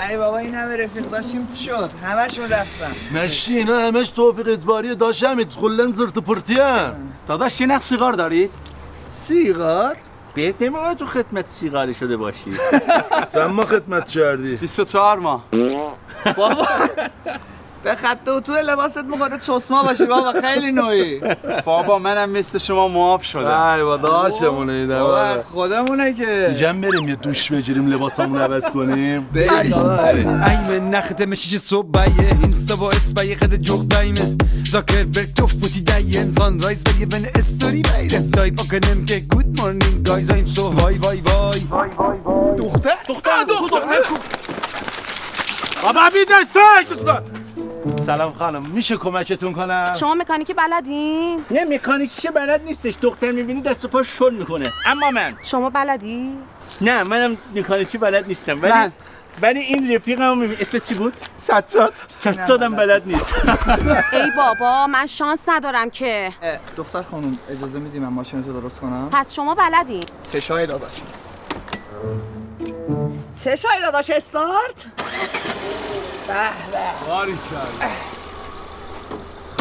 ای بابا این همه رفیق داشتیم چی شد؟ همشون رفتن. مشی اینا همش توفیق اجباریه داشتم کلا زرت و پرتیه. داداش یه نخ سیگار دارید؟ سیگار؟ بهت نمیاد تو خدمت سیگاری شده باشی. چند ما خدمت کردی؟ 24 ماه. بابا به خط اتو لباست مخاطب چسما باشی بابا خیلی نوعی. بابا منم مثل شما معاف شدم. ای بابا داشتمونه اینا. بابا خودمونه که. دیگه بریم یه دوش بگیریم لباسامون عوض کنیم. Aymen nachte meşici sobaye Insta bo esbaye khade jog daymen Zuckerberg tof puti dayen Sunrise belge ben story bayram Dai bakanem ke good morning guys I'm so vay vay vay دختر بابا بیدن سگ سلام خانم میشه کمکتون کنم؟ شما مکانیکی بلدین؟ نه مکانیکی که بلد نیستش. دختر میبینی دست و پاش شل میکنه. اما من شما بلدی؟ نه منم مکانیکی بلد نیستم. ولی این رفیقم میبینی اسمت چی بود؟ سجادم بلد نیست. ای بابا من شانس ندارم که. دختر خانم اجازه میدی من ماشینتو درست کنم؟ پس شما بلدین؟ چشای داداش. چشای داداش استارت؟ باری کرد.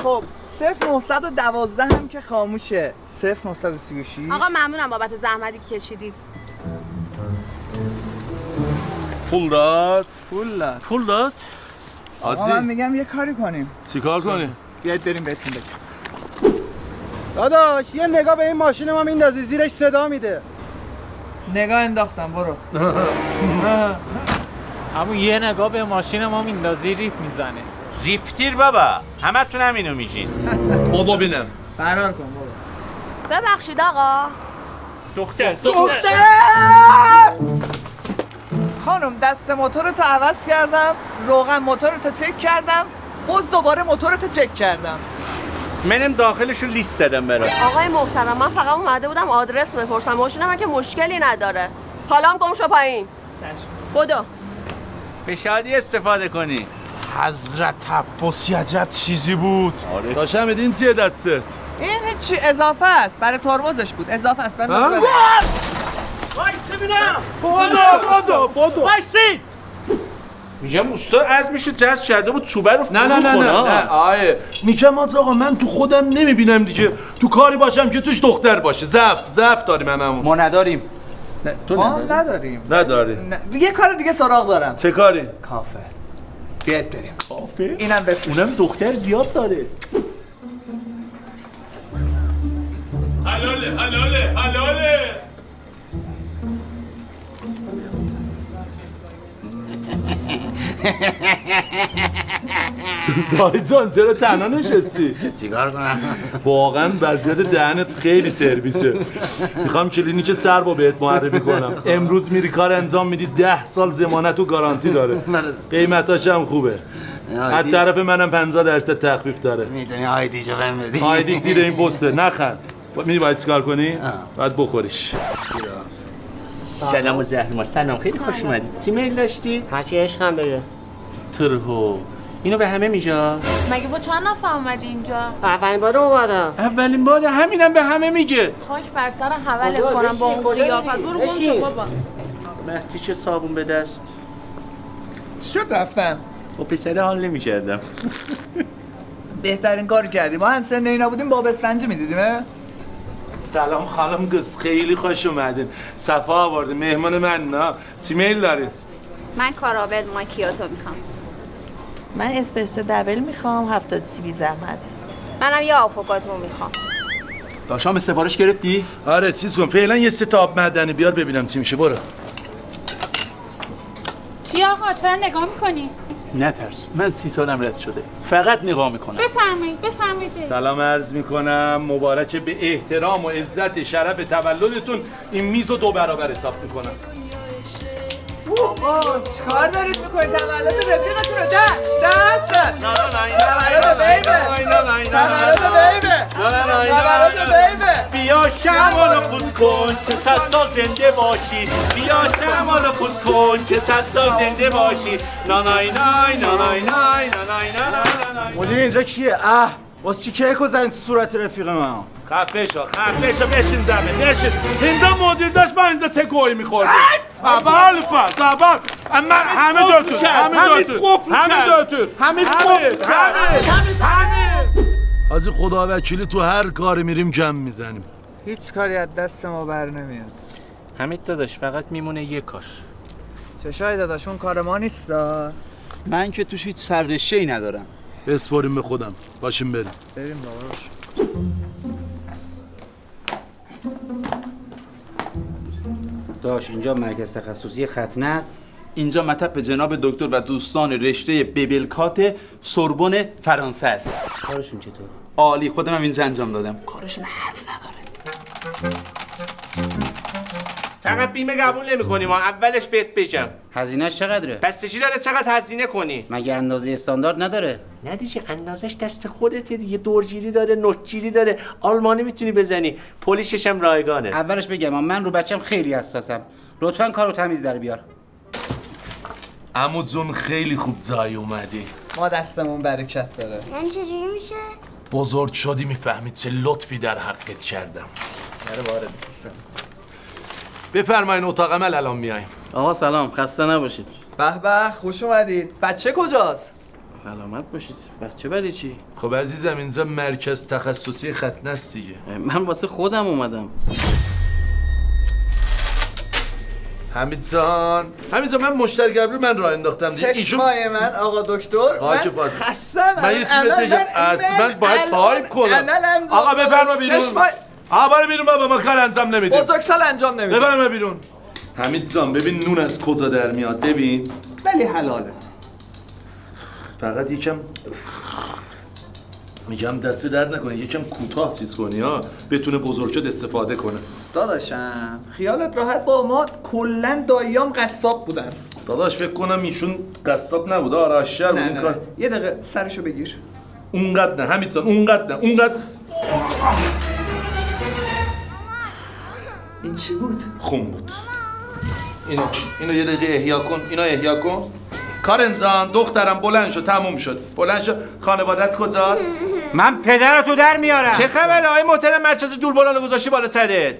خب 0912 هم که خاموشه. 0936 آقا ممنونم بابت زحمتی که کشیدید. پول داد؟ پول داد؟ آجی من میگم یه کاری کنیم. چیکار کنیم؟ بیاید بریم بهتون بگم. داداش یه نگاه به این ماشین ما میندازی زیرش صدا میده. نگاه انداختم برو. اما یه نگاه به ماشین ما میندازی ریپ میزنه. ریپتیر بابا. همتون هم اینو میشین. بابا بینم فرار کن برو. ببخشید آقا. دختر خانم دست موتورتو عوض کردم، روغن موتورتو چک کردم، باز دوباره موتورتو چک کردم. منم داخلشو لیست زدم برات. آقای محترم من فقط اومده بودم آدرس بپرسم. ماشین من که مشکلی نداره. حالا هم گم شو پایین. بدو. به شادی استفاده کنی. حضرت عباسی عجب چیزی بود. داشتم این چیه دستت؟ این هیچی اضافه است، برای ترمزش بود. اضافه است. وایس ببینم. بودو وایسین. میگم استاد عزمشو جذب کرده بود چوبه رو نه آیه میگم آقا من تو خودم نمیبینم دیگه تو کاری باشم که توش دختر باشه. ضعف داریم منم. ما نداریم. ما نداریم. نداری. یه کار دیگه سراغ دارم. چه کاری؟ کافه. بیاید بریم. کافه؟ اینم بفروش. اونم دختر زیاد داره. حلاله دایی جان چرا تنها نشستی؟ چیکار کنم؟ واقعا وضعیت دهنت خیلی سرویسه. میخوام کلینیک سربو بهت معرفی کنم. امروز میری کار انجام میدی 10 سال ضمانت و گارانتی داره. قیمتاش هم خوبه. از طرف منم 50% تخفیف داره. میتونی آیدیشو بهم بدی؟ آیدی زیر این پسته نخند. میدونی باید چیکار کنی؟ باید بخوریش. سلام و زهرما. سلام خیلی خوش اومدید. چی میل داشتی؟ هرچی عشقم بگه. ترهو. اینو به همه میگه؟ مگه با چند نفر اومدی اینجا؟ اولین بار اومدم. اولین بار همینم به همه میگه. خاک بر سر حولت کنم با اون قیافت. برو گم شو بابا. مرتی چه صابون به دست؟ چی شد رفتم؟ خب پسر حال نمی‌کردم. بهترین کار کردیم. ما هم سن اینا بودیم باب اسفنجی میدیدیم. سلام خانم گز خیلی خوش اومدین. صفا آوردین مهمان من نه. چی میل دارین؟ من کارابل ماکیاتو میخوام. من اسپرسو دبل میخوام 70 سی بی زحمت. منم یه آفوکاتو میخوام. داشتم سفارش گرفتی؟ آره چیز کن فعلا یه 3 تا آب معدنی بیار ببینم چی میشه. برو. چی آقا چرا نگاه میکنی؟ نترس من 30 سالم رد شده فقط نگاه میکنم. بفرمایید سلام عرض میکنم. مبارک به احترام و عزت شرف تولدتون این میز رو 2 برابر حساب میکنم. بابا چیکار دارید میکنید؟ تولد رفیقتون رو دست بیا شمالو خود کن که 100 سال زنده باشی. بیا شمالو خود کن که 100 سال زنده باشی. نانای نای نانای نای نانای نای. مدیر اینجا کیه؟ واسه چی کیک زدین تو صورت رفیق من؟ خفه شو بشین زمین بشین. اینجا مدیر داشت من اینجا چه گویی میخوردی؟ اول اما همه داتور از خدا وکیلی تو هر کاری میریم جمع میزنیم. هیچ کاری از دست ما بر نمیاد. حمید داداش فقط میمونه یه کار. چشای داداش اون کار ما نیستا. من که توش هیچ سررشته‌ای ندارم. بسپاریم به خودم. باشیم بریم. بریم باباش. داش اینجا مرکز تخصصی ختنه است. اینجا مطب جناب دکتر و دوستان رشته بیبلکات سوربن فرانسه است. کارشون چطور؟ عالی، خودم هم اینجا انجام دادم. کارشون حرف نداره. فقط بیمه قبول نمی‌کنیم ما، اولش بهت بگم. هزینه‌اش چقدره؟ بستگی داره چقدر هزینه کنی. مگه اندازه استاندارد نداره؟ نه دیگه اندازش دست خودته دیگه، دورگیری داره، نوکگیری داره، آلمانی میتونی بزنی، پلیشش هم رایگانه. اولش بگم من رو بچم خیلی حساسم. لطفاً کارو تمیز در بیار. عمو جون خیلی خوب جای اومدی. ما دستمون برکت داره. یعنی چجوری میشه؟ بزرگ شدی میفهمید چه لطفی در حقت کردم. برای وارد سیستم. بفرمایین اتاق عمل الان میایم. آقا سلام، خسته نباشید. به به خوش اومدید. بچه کجاست؟ سلامت باشید. بچه برای چی؟ خب عزیزم اینجا مرکز تخصصی ختنه است دیگه. من واسه خودم اومدم. حمید جان من مشتری قبلی من راه انداختم دیگه. چشمای من آقا دکتر. خاک من پات. خستم. من یه چی بهت بگم، اصلا باید تایپ کنم. آقا بفرما بیرون. آقا برو بیرون بابا، ما کار انجام نمیدیم. بزرگسال انجام نمیدیم. بفرما بیرون. حمید جان ببین نون از کجا در میاد، ببین. ولی حلاله. فقط یکم میگم دسته درد نکنه، یکم کوتاه چیز کنی ها، بتونه بزرگ شد استفاده کنه. داداشم خیالت راحت، با ما کلا داییام قصاب بودن. داداش فکر کنم ایشون قصاب نبوده، آرایشگر بود. نه یه دقیقه سرشو بگیر. اونقدر نه حمید جان، اونقدر نه، اونقدر. این چی بود؟ خون بود. اینو یه دقیقه احیا کن، اینو احیا کن. کارن جان دخترم بلند شد، تموم شد. بلند شد. خانوادت کجاست؟ من پدرتو در میارم. چه خبره آقای محترم، مرکز دوربالانو گذاشتی بالا سرت؟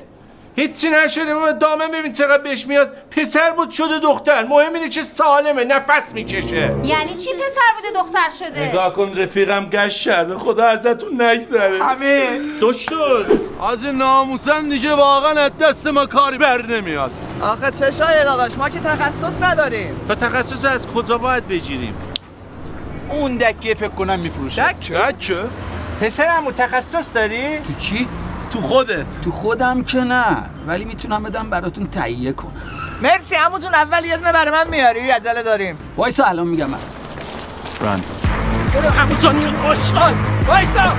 هیچی نشده بابا، دامن ببین چقدر بهش میاد. پسر بود شده دختر، مهم اینه که سالمه، نفس میکشه. یعنی چی پسر بوده دختر شده؟ نگاه کن رفیقم گشت کرده، خدا ازتون نگذره. همه دکتر از این ناموسن دیگه واقعا از دست ما کاری بر نمیاد. آخه چشای داداش ما که تخصص نداریم. تا تخصص از کجا باید بگیریم؟ اون دکه فکر کنم میفروشه. دکه؟ پسرمو تخصص داری؟ تو چی؟ تو خودت. تو خودم که نه، ولی میتونم بدم براتون تهیه کنم. مرسی عمو جون، اول یه دونه برای من میاری، عجله داریم. وایسا الان میگم من. برو عمو جان آشغال وایسا.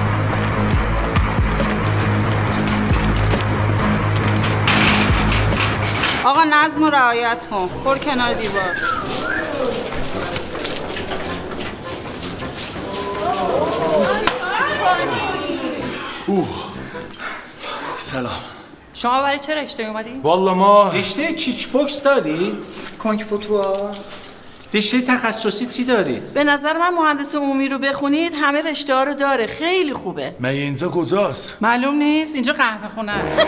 آقا نظم و رعایت کن، خور کنار دیوار. سلام. شما برای چه رشته اومدین؟ والا ما رشته کیک بوکس دارید؟ کنگ فوتبال. رشته تخصصی چی دارید؟ به نظر من مهندس عمومی رو بخونید همه رشته ها رو داره، خیلی خوبه. من اینجا کجاست؟ معلوم نیست، اینجا قهوه خونه است.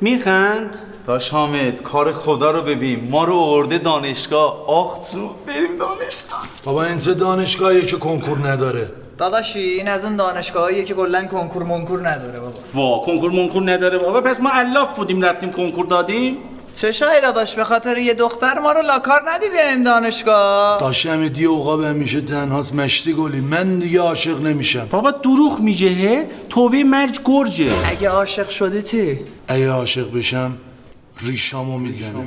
میخند؟ داش حامد کار خدا رو ببین، ما رو آورده دانشگاه. آخ تو بریم دانشگاه. بابا اینجا دانشگاهیه که کنکور نداره. داداشی این از اون دانشگاهاییه که کلا کنکور منکور نداره بابا. وا کنکور منکور نداره بابا، پس ما الاف بودیم رفتیم کنکور دادیم؟ چشای داداش به خاطر یه دختر ما رو لاکار ندی بیایم دانشگاه. داشتم دی اوقاب همیشه تنهاست مشتی گلی، من دیگه عاشق نمیشم. بابا دروغ میگه، توبه مرج گرجه. اگه عاشق شدی چی؟ اگه عاشق بشم ریشامو میزنم.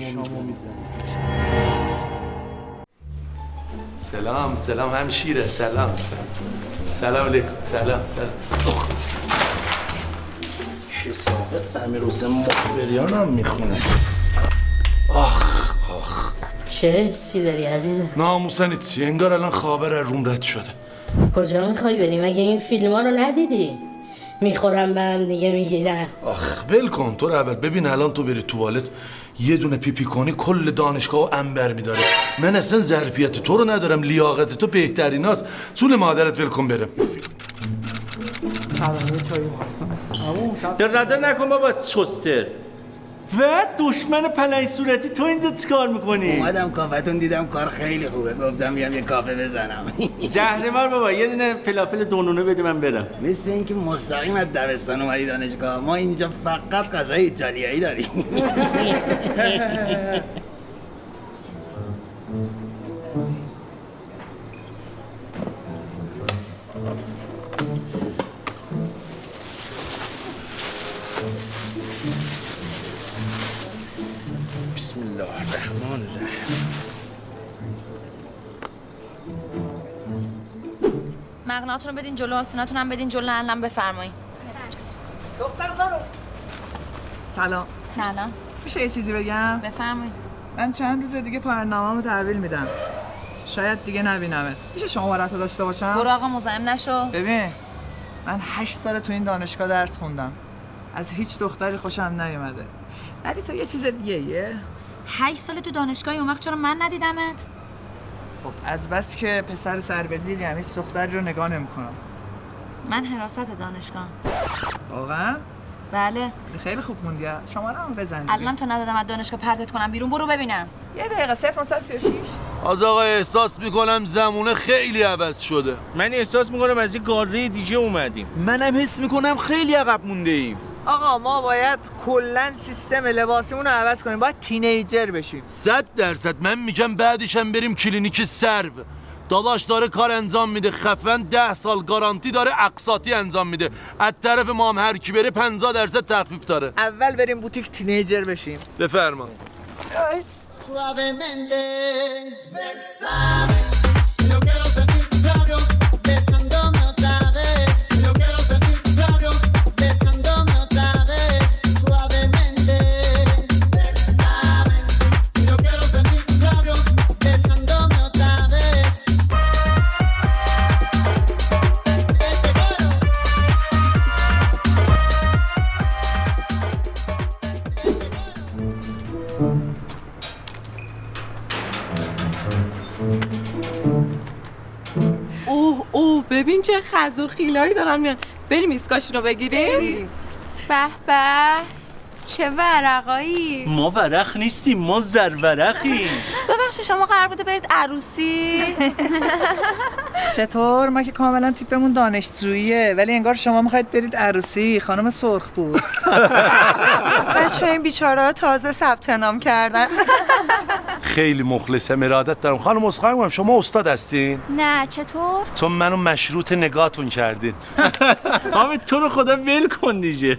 سلام همشیره. سلام علیکم. سلام چه صاحب امیر حسین مخبریان هم میخونه. آخ چه حسی داری عزیزم؟ ناموسن چی؟ انگار الان خابر روم رد شده. کجا میخوای بریم؟ مگه این فیلم ها رو ندیدی؟ میخورن به هم دیگه میگیرن. آخ ول کن تو رو اول. ببین الان تو بری توالت یه دونه پیپی کنی کل دانشگاه و انبر میداره. من اصلا ظرفیت تو رو ندارم، لیاقت تو بهتریناست. طول مادرت ول کن برم. در رده نکن بابا چستر. و دشمن پلنگ صورتی تو اینجا چی کار میکنی؟ اومدم کافتون دیدم کار خیلی خوبه گفتم بیام یه کافه بزنم. زهرمار بابا یه دونه فلافل دونونه بده من برم. مثل اینکه مستقیم از دبستان اومدی دانشگاه. ما اینجا فقط غذای ایتالیایی داریم. بسم الله الرحمن الرحیم. مغناتون رو بدین جلو، آسیناتون هم بدین جلو، علم بفرمایید. دختر خانم سلام. سلام. میشه یه چیزی بگم؟ بفرمایید. من چند روز دیگه پایان‌نامه‌مو تحویل میدم. شاید دیگه نبینمت. میشه شما برات داشته باشم؟ برو آقا مزاحم نشو. ببین من 8 سال تو این دانشگاه درس خوندم. از هیچ دختری خوشم نیومده. ولی تو یه چیز دیگه یه 8 سال تو دانشگاهی، اون وقت چرا من ندیدمت؟ خب از بس که پسر سربزیری هم هیچ دختری رو نگاه نمی‌کنم. من حراست دانشگاه. واقعا؟ بله. خیلی خوب موندی. شما رو هم بزن. الان تو ندادم از دانشگاه پرتت کنم بیرون، برو ببینم. یه دقیقه 0936. از آقا احساس میکنم زمونه خیلی عوض شده. من احساس میکنم از یه گاره دیگه اومدیم. منم حس میکنم خیلی عقب مونده ایم. آقا ما باید کلاً سیستم لباسیمون رو عوض کنیم. باید تینیجر بشیم. 100% من میگم بعدش هم بریم کلینیک سرو. داداش داره کار انجام میده، خفن 10 سال گارانتی داره، اقساطی انجام میده. از طرف ما هم هر کی بره 50% تخفیف داره. اول بریم بوتیک تینیجر بشیم. بفرما. اوه ببین چه خز و خیلایی دارن میان. بریم ایسکاشون رو بگیریم. به به چه ورقایی. ما ورق نیستیم، ما زرورقیم. ببخشید شما قرار بوده برید عروسی؟ چطور؟ ما که کاملا تیپمون دانشجوییه، ولی انگار شما میخواید برید عروسی. خانم سرخپوست. بچه این بیچاره تازه ثبت نام کردن. خیلی مخلصم، ارادت دارم. خانم عذرخواهی می‌کنم، شما استاد هستین؟ نه چطور؟ چون منو مشروط نگاهتون کردین. حامد تو رو خدا ول کن دیگه.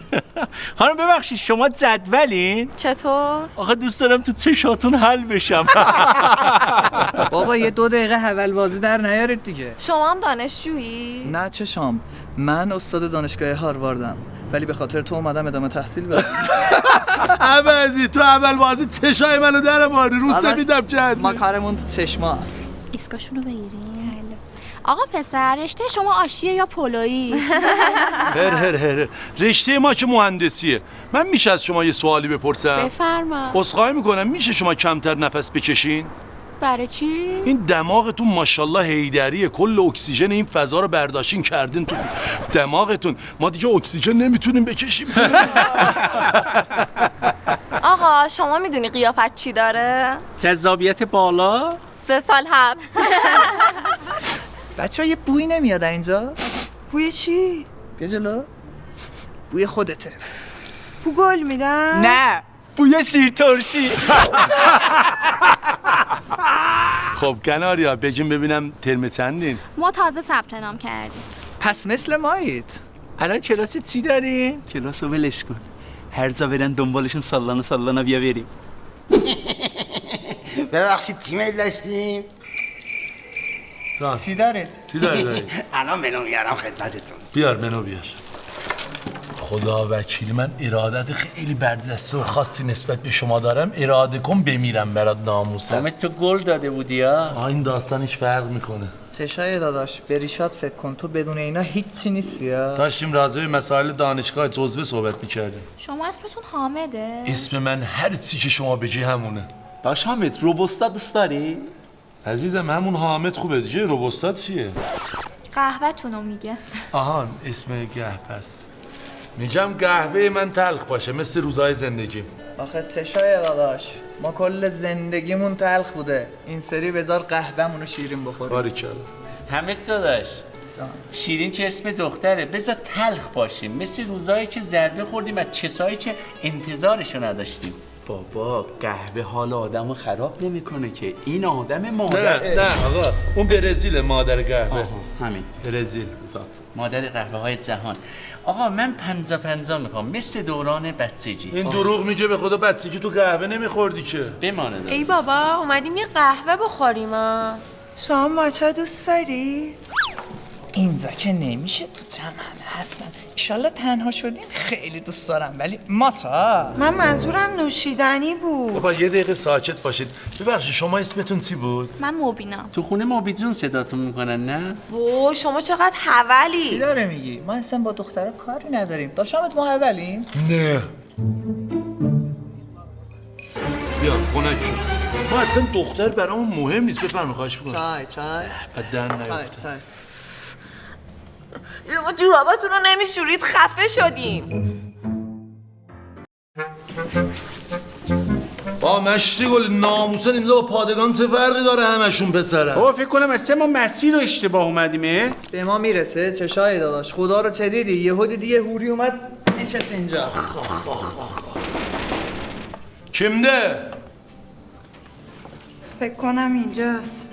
خانم ببخشید شما جدولین؟ چطور؟ آخه دوست دارم تو چشاتون حل بشم. بابا یه 2 دقیقه حول بازی در نیارید دیگه. شما هم دانشجویی؟ نه چشام، من استاد دانشگاه هارواردم، ولی به خاطر تو اومدم ادامه تحصیل بدم. عوضی تو اول بازی چشای منو در ماری رو سفیدم کرد. ما کارمون تو چشماست. ایسکاشون رو بگیریم. آقا پسر رشته شما آشیه یا پولویی؟ هر رشته ما که مهندسیه. من میشه از شما یه سوالی بپرسم؟ بفرما. عذرخواهی میکنم، میشه شما کمتر نفس بکشین؟ برای چی؟ این دماغتون ماشاءالله هیدریه، کل اکسیژن این فضا رو برداشتین کردین تو دماغتون. ما دیگه اکسیژن نمیتونیم بکشیم. آقا شما میدونی قیافت چی داره؟ جذابیت بالا؟ 3 سال حبس. بچه‌ها یه بویی نمیاد اینجا؟ بوی چی؟ بیا جلو. بوی خودته. بو گل میدن؟ نه بوی سیر ترشی. خب کناریا بگیم ببینم ترم چندین؟ ما تازه ثبت نام کردیم. پس مثل مایید. الان کلاس چی داریم؟ کلاس رو ولش کن، هر جا برن دنبالشون سالانه بیا بریم. ببخشید چی میل داشتیم؟ چی دارید؟ چی دارید؟ الان منو میارم خدمتتون. بیار منو بیار. خدا وکیلی من ارادت خیلی برجسته و خاصی نسبت به شما دارم. اراده کن بمیرم برات ناموسم. همه تو گل داده بودی ها؟ این داستانش فرق میکنه. چشای داداش بریشات فکر کن، تو بدون اینا هیچی نیستی ها. داشتیم راجع به مسائل دانشگاه جزوه صحبت میکردیم. شما اسمتون حامده؟ اسم من هر چی که شما بگی همونه. باش حامد، روبوستا دوست داری؟ عزیزم همون حامد خوبه دیگه، روبوستا چیه؟ قهوه‌تونو میگه. آهان اسم قهوه است. میگم قهوه من تلخ باشه مثل روزای زندگیم. آخه چشای داداش، ما کل زندگیمون تلخ بوده. این سری بذار قهوه‌مونو شیرین بخوریم. باریکلا. حمید داداش شیرین که اسم دختره، بذار تلخ باشیم، مثل روزایی که ضربه خوردیم از چسایی که انتظارشو نداشتیم. بابا قهوه حال آدمو خراب نمیکنه که، این آدم مادر. نه آقا، اون برزیل مادر قهوه. همین برزیل ذات مادر قهوه های جهان. آقا من 50-50 میخوام، مثل دوران بچگی. این دروغ میگه، به خدا بچگی تو قهوه نمیخوردی که. بمانه داداش. ای بابا اومدیم یه قهوه بخوریم ها. شما ماچا دوست داری؟ اینجا که نمیشه تو جمع هستن. ایشالله تنها شدیم خیلی دوست دارم، ولی ماچا. من منظورم نوشیدنی بود. بابا یه دقیقه ساکت باشید. ببخشید شما اسمتون چی بود؟ من مبینا. تو خونه مابیجون صداتون میکنن نه؟ وای شما چقدر حولی. چی داره میگی؟ ما اصلا با دخترها کاری نداریم. داشتمت ما اولیم؟ نه. بیا خنک شد. ما اصلا دختر برامون مهم نیست. بفرمایید خواهش می‌کنم. چای. بدن نیفته. چای. شما جوراباتون رو نمیشورید، خفه شدیم. با مشتی گل ناموسن اینجا با پادگان چه فرقی داره همشون پسرن؟ بابا فکر کنم اصلا ما مسیر رو اشتباه اومدیمه. به ما میرسه چشای داداش. خدا رو چه دیدی؟ یهو دیدی یه هوری اومد نشست اینجا. کیمده؟ فکر کنم اینجاست.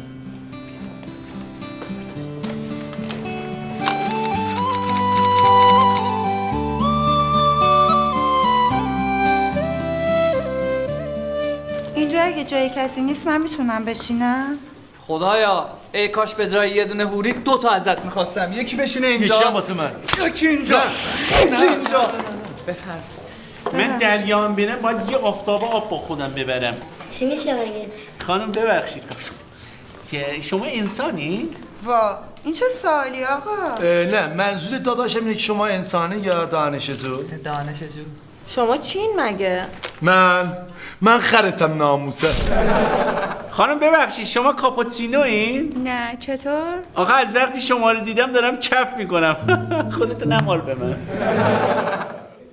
اینجا اگه جای کسی نیست من میتونم بشینم؟ خدایا ای کاش به جای یه دونه هوری 2 تا ازت میخواستم. یکی بشینه اینجا، یکی هم واسه من. یکی اینجا، یکی اینجا. بفرم. من دریام بینم باید یه آفتاب آب با خودم ببرم. چی میشه مگه؟ خانم ببخشید که شما انسانی؟ وا این چه سوالی آقا؟ نه منظور داداشم اینه که شما انسانی یا دانشجو؟ دانشجو. شما چین مگه؟ من خرتم ناموسه. خانم ببخشید شما کاپوچینوین؟ نه چطور؟ آخه از وقتی شما رو دیدم دارم کف میکنم. خودتو نمال به من.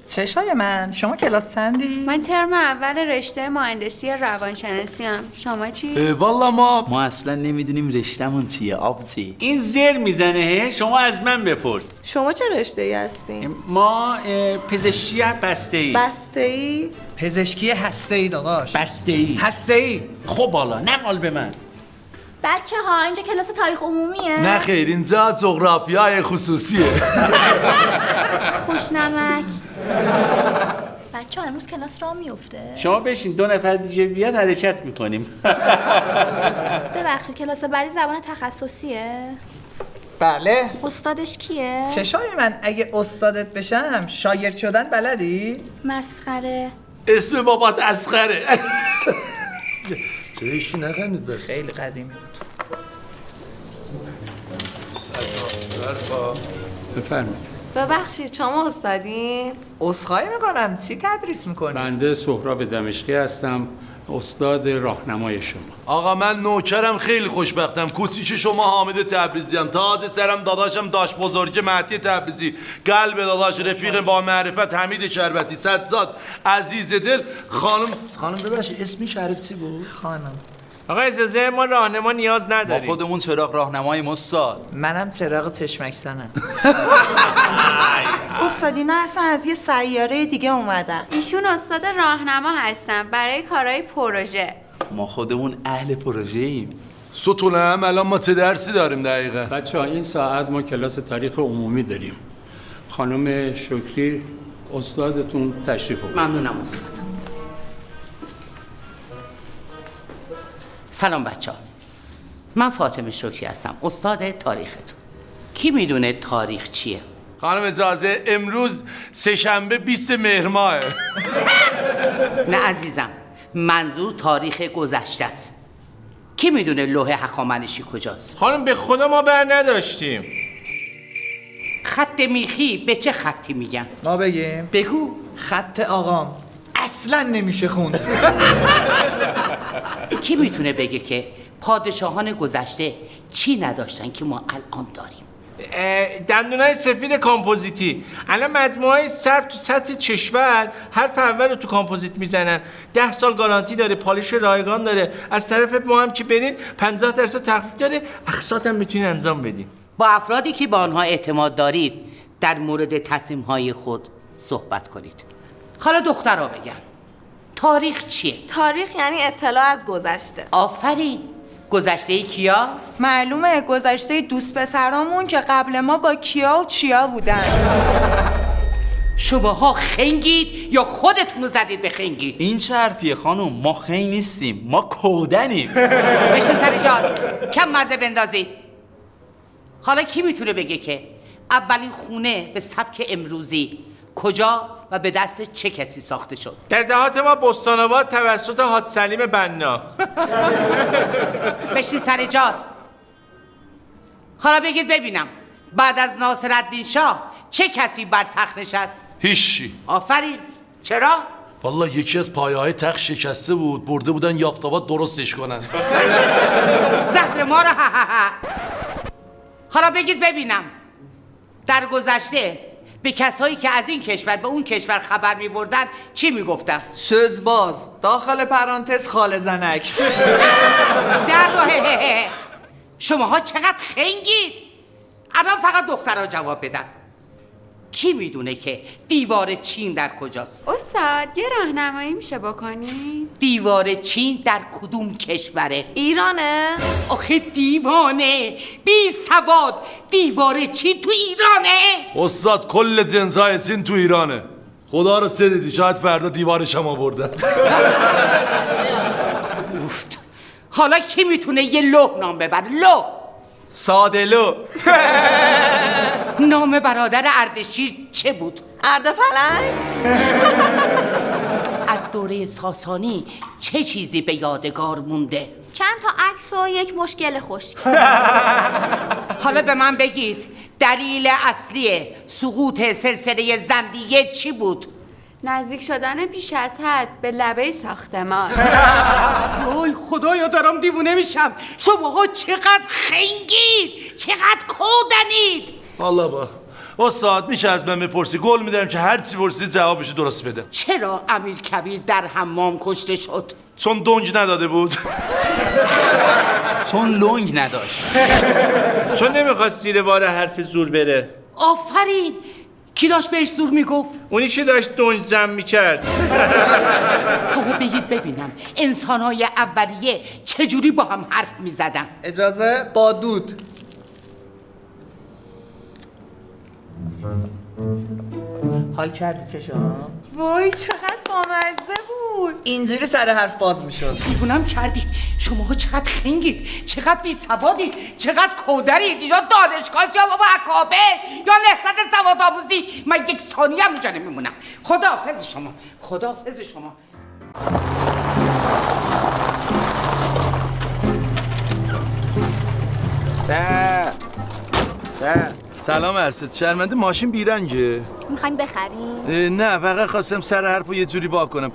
چشای من، شما کلاس چندی؟ من ترم اول رشته مهندسی روانشناسی ام. شما چی؟ والا ما اصلا نمیدونیم رشتمون چیه آبتی. این زر میزنه شما از من بپرس. شما چه رشته‌ای هستین؟ ما پزشکی بسته‌ای. بسته‌ای؟ پزشکی هسته‌ای داداش. بسته‌ای. هسته‌ای. خب بالا نمال به من. بچه ها اینجا کلاس تاریخ عمومیه؟ نه خیر اینجا جغرافیای خصوصیه. خوشنمک. بچه ها امروز کلاس راه میفته؟ شما بشین 2 نفر دیگه بیاد حرکت میکنیم. ببخشید کلاس بعدی زبان تخصصیه؟ بله. استادش کیه؟ چشای من اگه استادت بشم شاگرد شدن بلدی؟ مسخره. اسم بابات اسخره. چرا ایشی نخندید بس؟ خیلی قدیمی بود. بفرمایید. ببخشید شما استادین؟ عذرخواهی میکنم چی تدریس میکنی؟ بنده سهراب دمشقی هستم، استاد راهنمای شما. آقا من نوکرم خیلی خوشبختم. کوچیک شما حامد تبریزی ام. تازه سرم داداشم داش بزرگ مهدی تبریزی، قلب داداش رفیق با معرفت حمید شربتی، سدزاد عزیز دل. خانم ببخشید اسمی شریف چی بود؟ خانم. آقا اجازه ما راهنما نیاز نداریم. ما خودمون چراغ راهنمای استاد. منم چراغ چشمک زنم. استادی نه اصلا از یه سیاره دیگه اومدن. ایشون استاد راهنما هستن برای کارهای پروژه. ما خودمون اهل پروژه ایم. ستونم الان ما چه درسی داریم دقیقا؟ بچه ها این ساعت ما کلاس تاریخ عمومی داریم. خانم شکری استادتون تشریف آورد. ممنونم استاد. سلام بچه ها. من فاطمه شکری هستم، استاد تاریختون. کی میدونه تاریخ چیه؟ خانم اجازه امروز سه‌شنبه 20 مهر ماهه. نه عزیزم، منظور تاریخ گذشته است. کی میدونه لوح هخامنشی کجاست؟ خانم به خدا ما بر نداشتیم. خط میخی به چه خطی میگن؟ ما بگیم؟ بگو. خط آقام اصلا نمیشه خوند. کی میتونه بگه که پادشاهان گذشته چی نداشتن که ما الان داریم؟ دندونای سفید کامپوزیتی. الان مجموعه صرف تو سطح کشور حرف اول رو تو کامپوزیت میزنن. 10 سال گارانتی داره، پالش رایگان داره. از طرف ما هم که برین 50% تخفیف داره، اقساط هم میتونین انجام بدین. با افرادی که به آنها اعتماد دارید در مورد تصمیم‌های خود صحبت کنید. حالا دخترها بگن تاریخ چیه؟ تاریخ یعنی اطلاع از گذشته. آفرین. گذشته کیا؟ معلومه گذشته دوست پسرامون که قبل ما با کیا و چیا بودن. شماها خنگید یا خودتون رو زدید به خنگی؟ این چه حرفیه خانم؟ ما خنگ نیستیم، ما کودنیم. بشین سر جان، کم مزه بندازید. حالا کی میتونه بگه که اولین خونه به سبک امروزی کجا و به دست چه کسی ساخته شد؟ در دهات ما بستان‌آباد توسط حاج سلیم بنا. بشین سر جات. حالا بگید ببینم بعد از ناصرالدین شاه چه کسی بر تخت نشست؟ هیچی. آفرین. چرا؟ والله یکی از پایه‌های تخت شکسته بود، برده بودن یافت‌آباد درستش کنن. زهر ما رو حالا بگید ببینم در گذشته به کسایی که از این کشور به اون کشور خبر می بردن چی می گفتن؟ سözباز داخل پرانتز خال زنک. در شماها چقدر خنگید. الان فقط دخترها جواب بدن. کی میدونه که دیوار چین در کجاست؟ استاد یه راهنمایی میشه بکنی؟ دیوار چین در کدوم کشوره؟ ایرانه؟ آخه دیوانه بی سواد، دیوار چین تو ایرانه؟ استاد کل جنسای چین تو ایرانه. خدا رو چه دیدی؟ شاید فردا دیوارش هم آوردن. حالا کی میتونه یه لوح نام ببره؟ لوح ساده لو. نام برادر اردشیر چه بود؟ اردفلنگ. از دوره ساسانی چه چیزی به یادگار مونده؟ چند تا عکس و یک مشکل خشک. حالا به من بگید دلیل اصلی سقوط سلسله زندیه چی بود؟ نزدیک شدن بیش از حد به لبه ساختمان. وای خدایا دارم دیوونه میشم. شماها چقدر خنگید، چقدر کودنید. والله با استاد میشه از من بپرسی؟ قول میدم که هر چی پرسید جوابشو درست بدم. چرا امیرکبیر در حمام کشته شد؟ چون دنج نداده بود. چون لنگ نداشت. چون نمیخواست زیر بار حرف زور بره. آفرین. کی داشت بهش زور میگفت؟ اونی که داشت دنج جمع میکرد. خب بگید ببینم انسانهای اولیه چجوری با هم حرف میزدن؟ اجازه با دود. حال کردی چشام؟ وای چقدر بامزه بود. اینجوری سر حرف باز میشد. دیوونم کردید. شماها چقدر خنگید، چقدر بی سوادید، چقدر کودرید. یا دانشگاه یا بابا اکابر یا نهضت سواد آموزی. من یک ثانیه هم اینجا نمیمونم. خداحافظ شما، خداحافظ شما. سلام ارشد. شرمنده ماشین بیرنگه؟ میخوایم بخریم؟ نه فقط خواستم سر حرفو یه جوری با کنم.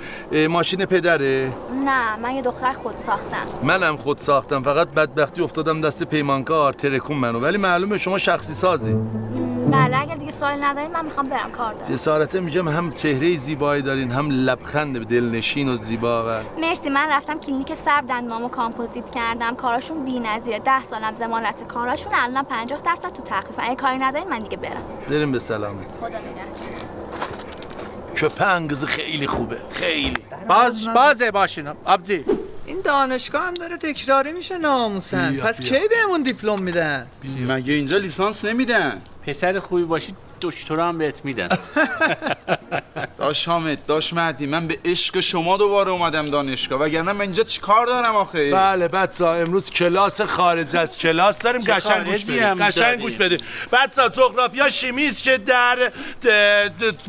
ماشین پدره؟ نه من یه دختر خود ساختم. منم خود ساختم، فقط بدبختی افتادم دست پیمانکار ترکون منو. ولی معلومه شما شخصی سازی. بله اگر دیگه سوال ندارین من میخوام برم کار دارم. جسارته میگم هم چهره زیبایی دارین هم لبخند دلنشین و زیبا. مرسی. من رفتم کلینیک سر دندونامو کامپوزیت کردم. کاراشون بی‌نظیره. 10 سالم ضمانت کاراشون. الان 50% تو تخفیف. اگه کاری ندارین من دیگه برم. بریم به سلامت. خدا نگهدار. کپنگز خیلی خوبه، خیلی. بازه باشین آبجی. این دانشگاه هم داره تکراری میشه ناموسن. پس کی بهمون دیپلم میدن؟ مگه اینجا لیسانس نمیدن؟ پسر خوبی باشی دکترا هم بهت میدن. داش حامد، داش مهدی، من به عشق شما دوباره اومدم دانشگاه، وگرنه من اینجا چیکار دارم آخه؟ بله بچه‌ها امروز کلاس خارج از کلاس داریم. قشنگ گوش بدید. قشنگ گوش بدید. بچه‌ها جغرافیا شیمی است که در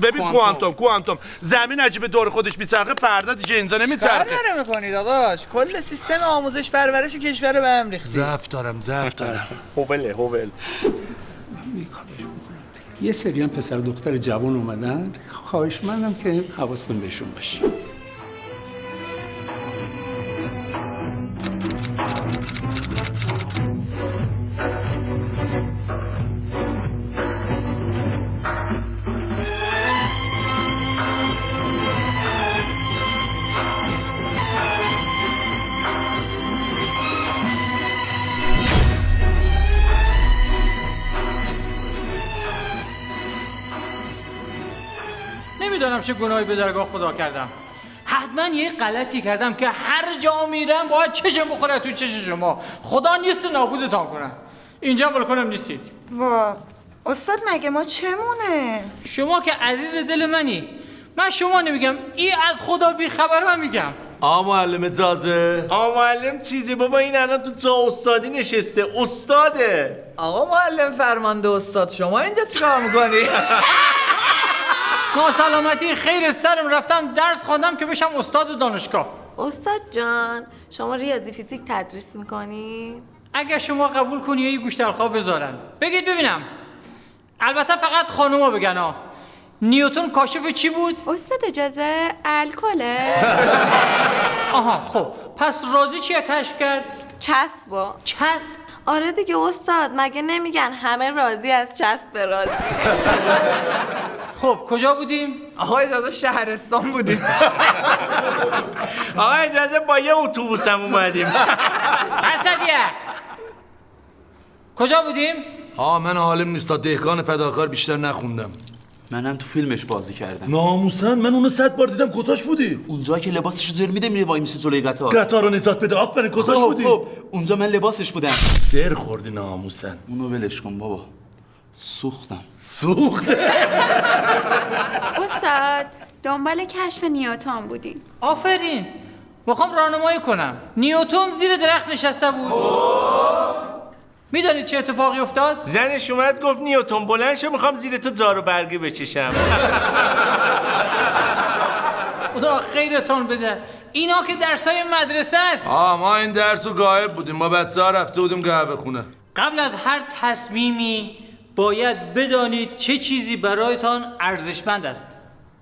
ببین کوانتوم زمین عجیب دور خودش میچرخه، فردا دیگه اینجا نمیچرخه. چیکار داره می‌کنی داداش؟ کل سیستم آموزش پرورش کشور رو به هم ریختی. ضعف دارم. هوبل. یه سری هم پسر دختر جوان اومدن، خواهشمندم که حواستون بهشون باشه. میدانم چه گناهی به درگاه خدا کردم. حتما یه غلطی کردم که هر جا میرم باید چشم بخوره تو چش شما. خدا نیست نابودتان کنم. اینجا بالکنم نیستید. وا استاد مگه ما چمونه؟ شما که عزیز دل منی. من شما نمیگم، این از خدا بیخبر من میگم. معلم اجازه. معلم چیزی بابا، این الان تو جا استادی نشسته. استاده. آقا معلم فرمانده استاد، شما اینجا چیکار میکنی؟ ناسلامتی خیر سرم رفتم درس خواندم که بشم استاد دانشگاه. استاد جان شما ریاضی فیزیک تدریس میکنی؟ اگر شما قبول کنی یه گوشتلخواه بذارن بگید ببینم. البته فقط خانوما بگن ها. نیوتن کاشف چی بود؟ استاد اجازه الکله. آها خب پس رازی چیه کشف کرد؟ چسبا. چسب؟ آره دیگه استاد، مگه نمیگن همه راضی از چسب راضی؟ خب کجا بودیم؟ آقا اجازه شهرستان بودیم. آقا اجازه با یه اتوبوسم اومدیم. اسدیه کجا بودیم؟ من حالم نیست، تا دهقان فداکار بیشتر نخوندم. منم تو فیلمش بازی کردم. ناموسن من اونو 100 بار دیدم. کجاش بودی؟ اونجا که لباسش زر میده میره وای میشه جلوی قطار. قطار رو نجات بده. آفرین. کجاش بودی؟ خب اونجا من لباسش بودم. زر خوردی ناموسن. اونو ولش کن بابا. سوختم. استاد دنبال کشف نیوتن بودیم. آفرین. میخوام راهنمایی کنم. نیوتن زیر درخت نشسته بود. میدونید چه اتفاقی افتاد؟ زنش اومد گفت نیوتن بلند شو، میخوام زیر تو جارو برگی بچشم. خدا خیرتون بده. اینا که درسای مدرسه است. ما این درسو غایب بودیم. ما بچه‌ها رفته بودیم قهوه خونه. قبل از هر تصمیمی باید بدانید چه چیزی برایتان ارزشمند است.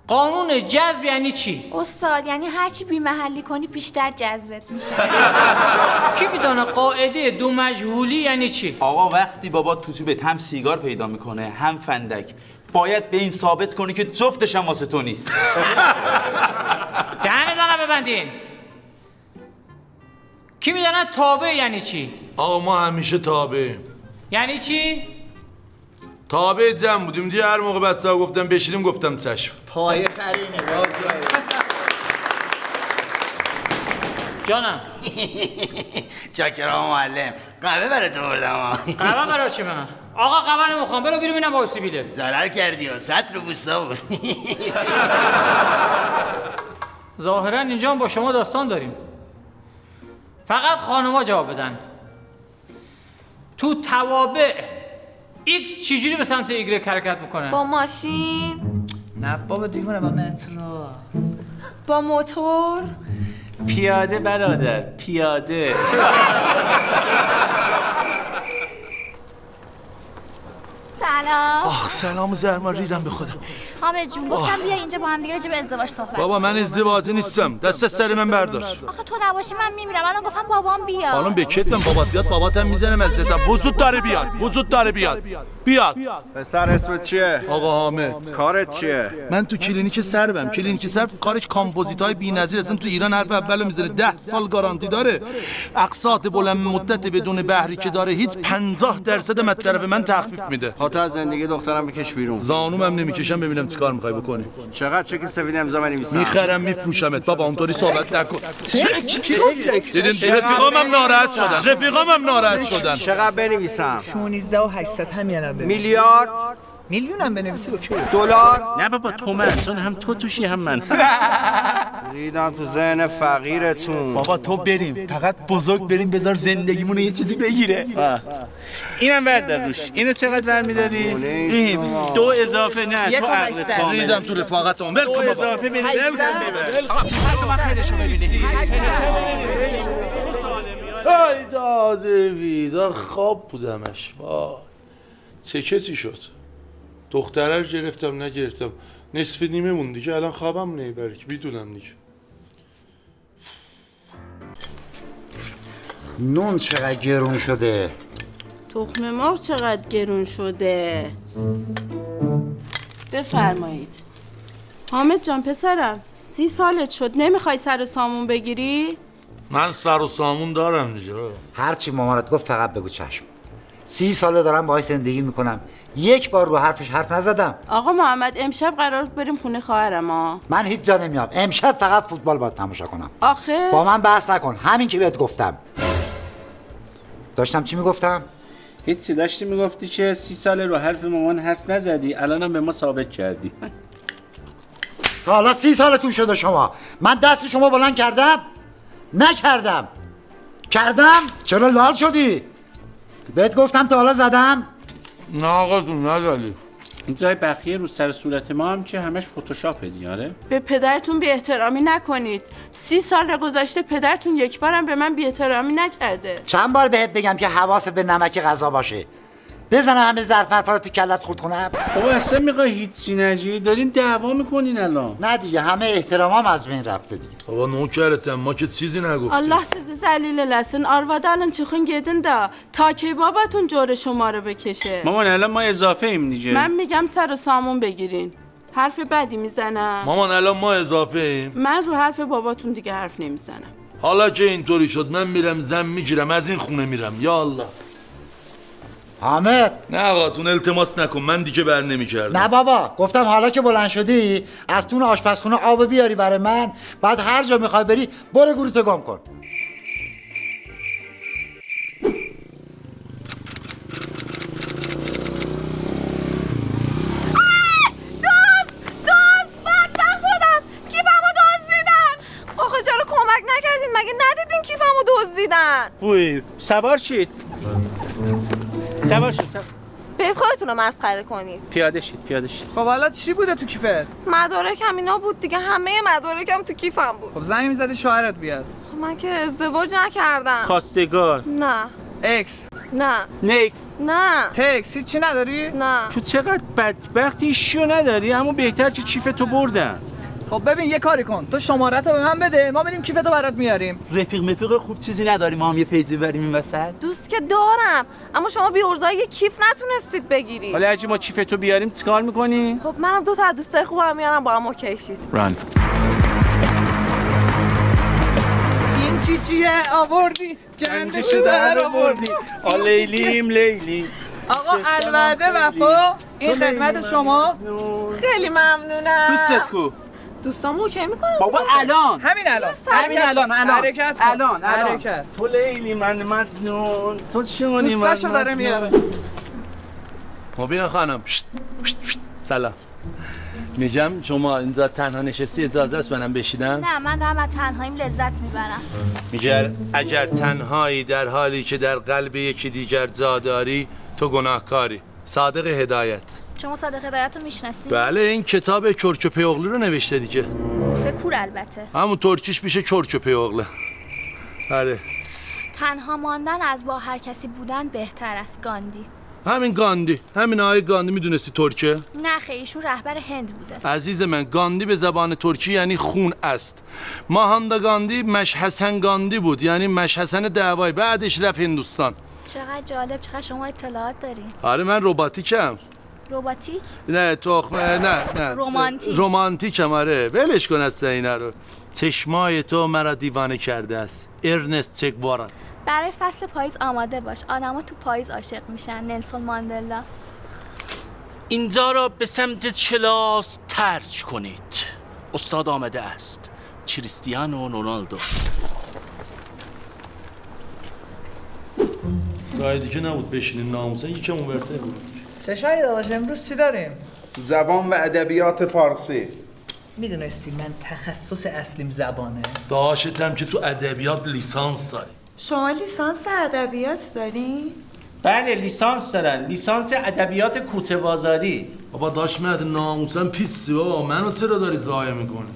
قانون جذب یعنی چی؟ استاد یعنی هرچی بی محلی کنی بیشتر جذبت میشه. کی میدونه قاعده دو مجهولی یعنی چی؟ آقا وقتی بابا تو جیبت هم سیگار پیدا میکنه هم فندک، باید به این ثابت کنی که جفتش هم واسه تو نیست. دهنتون ببندین. کی میدونه تابع یعنی چی؟ آقا ما همیشه تابع. یعنی چی؟ تابع جمع بودیم دیگه. هر موقع بچه‌ها گفتم بشینیم گفتم چشم. پای قرینه جانم. چاکرام معلم، قهوه برات آوردم. قهوه برای چی من؟ آقا قهوه نمیخوام، برو بیرون ببینم با سیبیله. ضرر کردی و 100 رو بوستا بود. ظاهرا اینجا هم با شما داستان داریم. فقط خانوما جواب بدن. تو توابع X چجوری به سمت Y حرکت میکنه؟ با ماشین؟ نه بابا دیوونه، با مترو. با موتور؟ پیاده برادر، پیاده. سلام. سلام زرما، ریدم به خودم. حامد جون گفتم بیا اینجا با هم دیگه راجع به ازدواج صحبت. بابا من ازدواجی نیستم. دست از سر من بردار. آخه تو نباشی من میمیرم. الان گفتم بابام بیا. حالا به کتم بابات بیاد، باباتم میزنه مزدتم. وجود داره بیاد. وجود داره بیاد. بیاد. پسر اسمت چیه؟ آقا حامد. کارت چیه؟ من تو کلینیک سربم. کلینیک سرب کارش کامپوزیت‌های بی‌نظیر اصلا تو ایران حرف اولو میزنه. 10 سال گارانتی داره. اقساط بلند مدت بدون بهری که داره هیچ 50% مطلب من تخفیف میده. پاتو از زندگی دخترم بکش بیرون. زانومم نمیکشم ببینم چیکار میخوای بکنی. چقدر چک سفید امضا بنویسم؟ میخرم میفروشمت بابا، اونطوری صحبت نکن. دیدین رفیقامم ناراحت شدن. رفیقامم ناراحت شدن. چقدر بنویسم؟ 16 و 800 همین الان بنویس. میلیارد؟ میلیونم بنویسی اوکی. دلار؟ نه بابا تومن، چون هم تو توشی هم من. ریدم تو ذهن فقیرتون. بابا تو بریم، فقط بزرگ بریم بذار زندگیمونو یه چیزی بگیره. اینم بردار روش. اینو چقدر برمی‌داری؟ این 2 اضافه نه تو عقلت کامل. ریدم تو رفاقتم. ول کن بابا. 2 اضافه بریم. ول کن آقا من خیلیشو ببینی. ای داده بیدا خواب بودمش. وای چه کسی شد. دختره رو گرفتم نگرفتم، نصف نیمه موند دیگه. الان خوابم نمیبره که میدونم دیگه. نون چقدر گرون شده. تخم مرغ چقدر گرون شده. بفرمایید. حامد جان پسرم 30 سالت شد، نمیخوای سر سامون بگیری؟ من سر و سامون دارم دیگه. هرچی مامانت گفت فقط بگو چشم. 30 ساله دارم باهاش زندگی میکنم، یک بار رو حرفش حرف نزدم. آقا محمد امشب قرار بریم خونه خواهرم ها. من هیچ جا نمیام، امشب فقط فوتبال باید تماشا کنم. آخه با من بحث نکن، همین که بهت گفتم. داشتم چی میگفتم؟ هیچی، داشتی میگفتی که 30 ساله رو حرف مامان حرف نزدی، الانم به ما ثابت کردی. تا حالا 30 سالتون شده شما، من دست شما بلند کردم؟ نکردم. کردم؟ چرا لال شدی؟ بهت گفتم تا حالا زدم؟ نه آقا جون نزدی. این جای بخیه رو سر صورت ما هم که همش فتوشاپه دیاره. به پدرتون بی احترامی نکنید. 30 سال گذشته پدرتون یک بارم به من بی احترامی نکرده. چند بار بهت بگم که حواست به نمک غذا باشه؟ بزنم همه ظرف رو تو کلت خورد کنم؟ بابا اصلا میخوای هیچی نجی؟ دارین دعوا میکنین الان. نه دیگه، همه احترامام از بین رفته دیگه. بابا نوکرتم، ما که چیزی نگفتیم. Allah sizi zəlil eləsin. Arvadı alın çıxın gedin də ta ki babatun جور شما رو بکشه. مامان الان ما اضافه ایم دیگه. من میگم سر و سامون بگیرین. حرف بدی میزنم. مامان الان ما اضافه ایم. من رو حرف باباتون دیگه حرف نمیزنم. حالا که اینطوری شد من میرم زن میگیرم از این خونه میرم. یا الله. حامد، نه آقاتون التماس نکن، من دیگه بر نمیکردم. نه بابا، گفتم حالا که بلند شدی از تون آشپزخونه آب بیاری برای من، بعد هر جا میخوای بری برو گروتو گم کن. مگه ندیدین کیفمو دزدیدن؟ وای سوار شید. سوار شید. برید خودتون رو مسخره کنید. پیاده شید. خب حالا چی بوده تو کیفت؟ مدارکم اینا بود دیگه، همه مدارکم تو کیفم بود. خب زنگ میزدی شوهرت بیاد. خب من که ازدواج نکردم. خواستگار. نه. اکس. نه. نیکس. نه. تکس چی نداری؟ نه. تو چقدر بدبختی، ایشیو نداری، اما بهتر که کیفتو بردن. خب ببین یه کاری کن، تو شماره‌تو به من بده، ما بریم کیفتو برات میاریم. رفیق خوب چیزی نداریم ما هم یه فیزی بریم این وسط؟ دوست که دارم، اما شما بی ارزای یه کیف نتونستید بگیری. حالا اگه ما کیفتو بیاریم چیکار میکنی؟ خب منم دو تا از دوستای خوبم میارم با هم اوکی شید. ران. این چیه آوردی؟ گندشو در آوردی. لیلی. آقا الوعده وفا، این خدمت شما. خیلی ممنونم. دوستت کو؟ دوستامو اوکی میکنم. بابا الان. همین الان. حرکت. الان. تو لیلی من مجنون. تو شونی من. دوستاشو داره میاره. مبینا خانم. سلام. میگم شما اینجا تنها نشستی، اجازه است منم بشینم؟ نه من دارم از تنهاییم لذت میبرم. میگه اگر تنهایی در حالی که در قلب یکی دیگر جا داری تو گناهکاری. صادق هدایت. شما صادق هدایت رو میشناسی؟ بله این کتاب کرکپی اغلی رو نوشته دیگه. فکر البته. همون ترکیش میشه کرکپی اغلی. بله. تنها ماندن از با هر کسی بودن بهتر است. گاندی. همین گاندی، همین آقای گاندی میدونستی ترکه؟ نه خیلی، ایشون رهبر هند بوده. عزیز من گاندی به زبان ترکی یعنی خون است. ماهاندا گاندی مشحسن گاندی بود، یعنی مشحسن دعوای، بعدش رفت هندوستان. چقدر جالب، چقدر شما اطلاعات دارین. آره من رباتیکم. رباتیک؟ نه تخمه، نه رومانتیکم. آره ولش کن از اینا رو. چشمای تو مرا دیوانه کرده است. ارنست چه گوارا. برای فصل پاییز آماده باش. آدما تو پاییز عاشق میشن. نلسون ماندلا. اینجا را به سمت کلاس ترج کنید. استاد آمده است. کریستیانو رونالدو. جای دیگه نبود بشینین ناموسن یکم اونورتر بود. چه شایی داداش امروز چی داریم؟ زبان و ادبیات فارسی. میدونستی من تخصص اصلیم زبانه؟ داشتم که تو ادبیات لیسانس داری. شما لیسانس ادبیات دارین؟ بله لیسانس دارن، لیسانس ادبیات کوچه بازاری. بابا داش مهد ناموسن پیسی بابا، منو چرا داری ضایع میکنی؟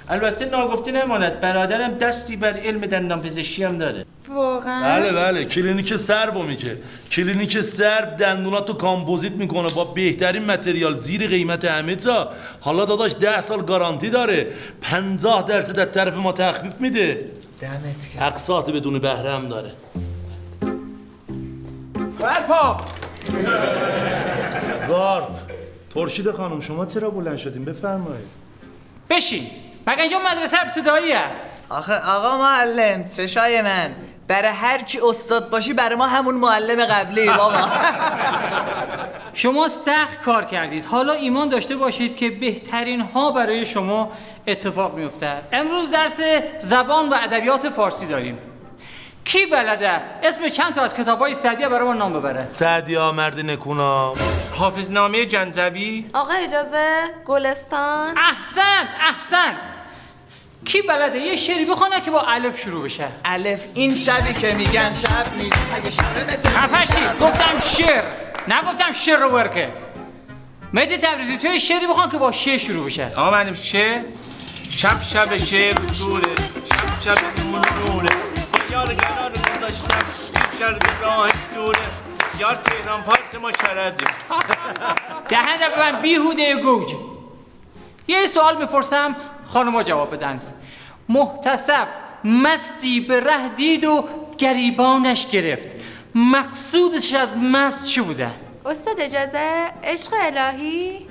البته ناگفته نماند برادرم دستی بر علم دندانپزشکی هم داره. واقعا؟ بله کلینیک سربو میگه. کلینیک سرب دندوناتو کامپوزیت میکنه با بهترین متریال زیر قیمت همه جا. حالا داداش 10 سال گارانتی داره، 50% از طرف ما تخفیف میده. دمت گرم. اقساط بدون بهره هم داره. برپا زارت ترشید خانم شما چرا بلند شدین؟ بفرمایید. بشین. مگه اینجا مدرسه ابتداییه؟ آخه آقا معلم چشای من برای هر کی استاد باشی برای ما همون معلم قبلی بابا. شما سخت کار کردید. حالا ایمان داشته باشید که بهترین ها برای شما اتفاق میافتد. امروز درس زبان و ادبیات فارسی داریم. کی بلده اسم چند تا از کتابای سعدیه برای ما نام ببره؟ سعدیه مرد نکونام. حافظنامه جنزوی. آقا اجازه گلستان. احسن. کی بلده یه شعری بخونه که با الف شروع بشه؟ الف این شبی که میگن شب نیست اگه شب مثل خفشی گفتم شعر نگفتم شعر رو برکه. مهدی تبریزی توی شعری بخون که با ش شروع بشه. آقا معلم شب شعر بزوره شب نوره یار قرار گذاشتم کرده راهش دوره یار تهران فارس ما کرده. دهنده به من بیهوده گوج. یه سوال بپرسم خانوما جواب بدن. محتسب مستی به ره دید و گریبانش گرفت. مقصودش از مست چی بوده؟ استاد اجازه عشق الهی.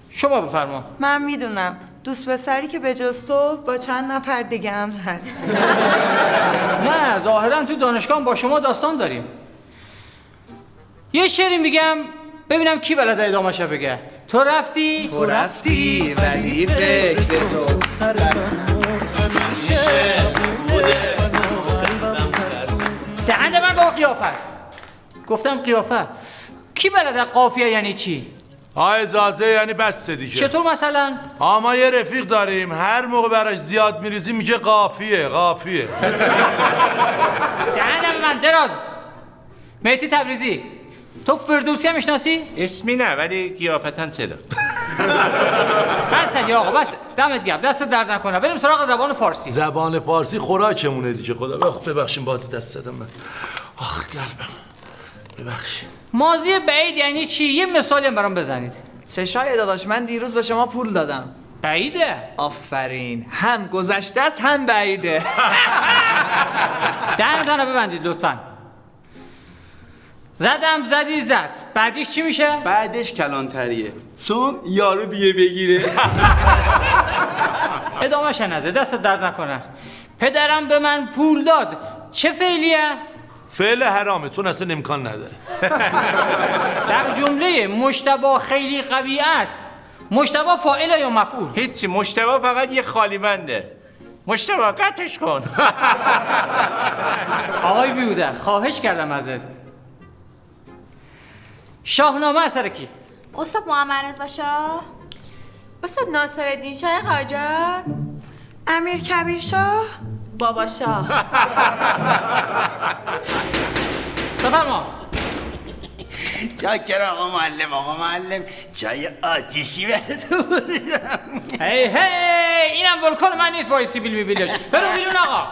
شما بفرما. من میدونم دوست پسری که به جز تو با چند نفر دیگه هم هست. نه ظاهرا تو دانشگاه با شما داستان داریم. یه شعری میگم ببینم کی بلده ادامه‌شو بگه. تو رفتی ولی فکر تو دهنده من با قیافه. گفتم قیافه. کی بلده قافیه یعنی چی؟ اجازه یعنی بس دیگه. چطور مثلا؟ ما یه رفیق داریم هر موقع براش زیاد میریزیم میگه قافیه. دهنده به من دراز. مهدی تبریزی تو فردوسی هم میشناسی؟ اسمی نه ولی قیافتن چرا؟ بس دیگه آقا بس. دمت گرم دست درد نکنه. بریم سراغ زبان فارسی. زبان فارسی خوراکمونه دیگه. خدا ببخشیم باز دست دادم من. آخ قلبم ببخشید. ماضی بعید یعنی چی؟ یه مثالی هم برام بزنید. چشای داداش من دیروز به شما پول دادم. بعیده؟ آفرین. هم گذشته است هم بعیده. دهنتون رو ببندید لطفاً. زدی زد. بعدش چی میشه؟ بعدش کلانتریه چون یارو دیگه بگیره. ادامه شنده دست درد نکنه. پدرم به من پول داد. چه فعلیه؟ فعل حرامه چون اصلا امکان نداره. در جمله مجتبی خیلی قوی است. مجتبی فاعل یا مفعول؟ هیچی مجتبی فقط یه خالی بنده. مجتبی قطعش کن. آقای بیوده خواهش کردم ازت. شاهنامه اثر کیست؟ استاد محمد رضا شاه. استاد ناصرالدین شاه قاجار. امیر کبیر شاه. بابا شاه. بفرما. چاکر آقا معلم چای آتیشی براتون بردم. هی اینم ولکن من نیست با سیبیل میبیلش. برو بیرون آقا.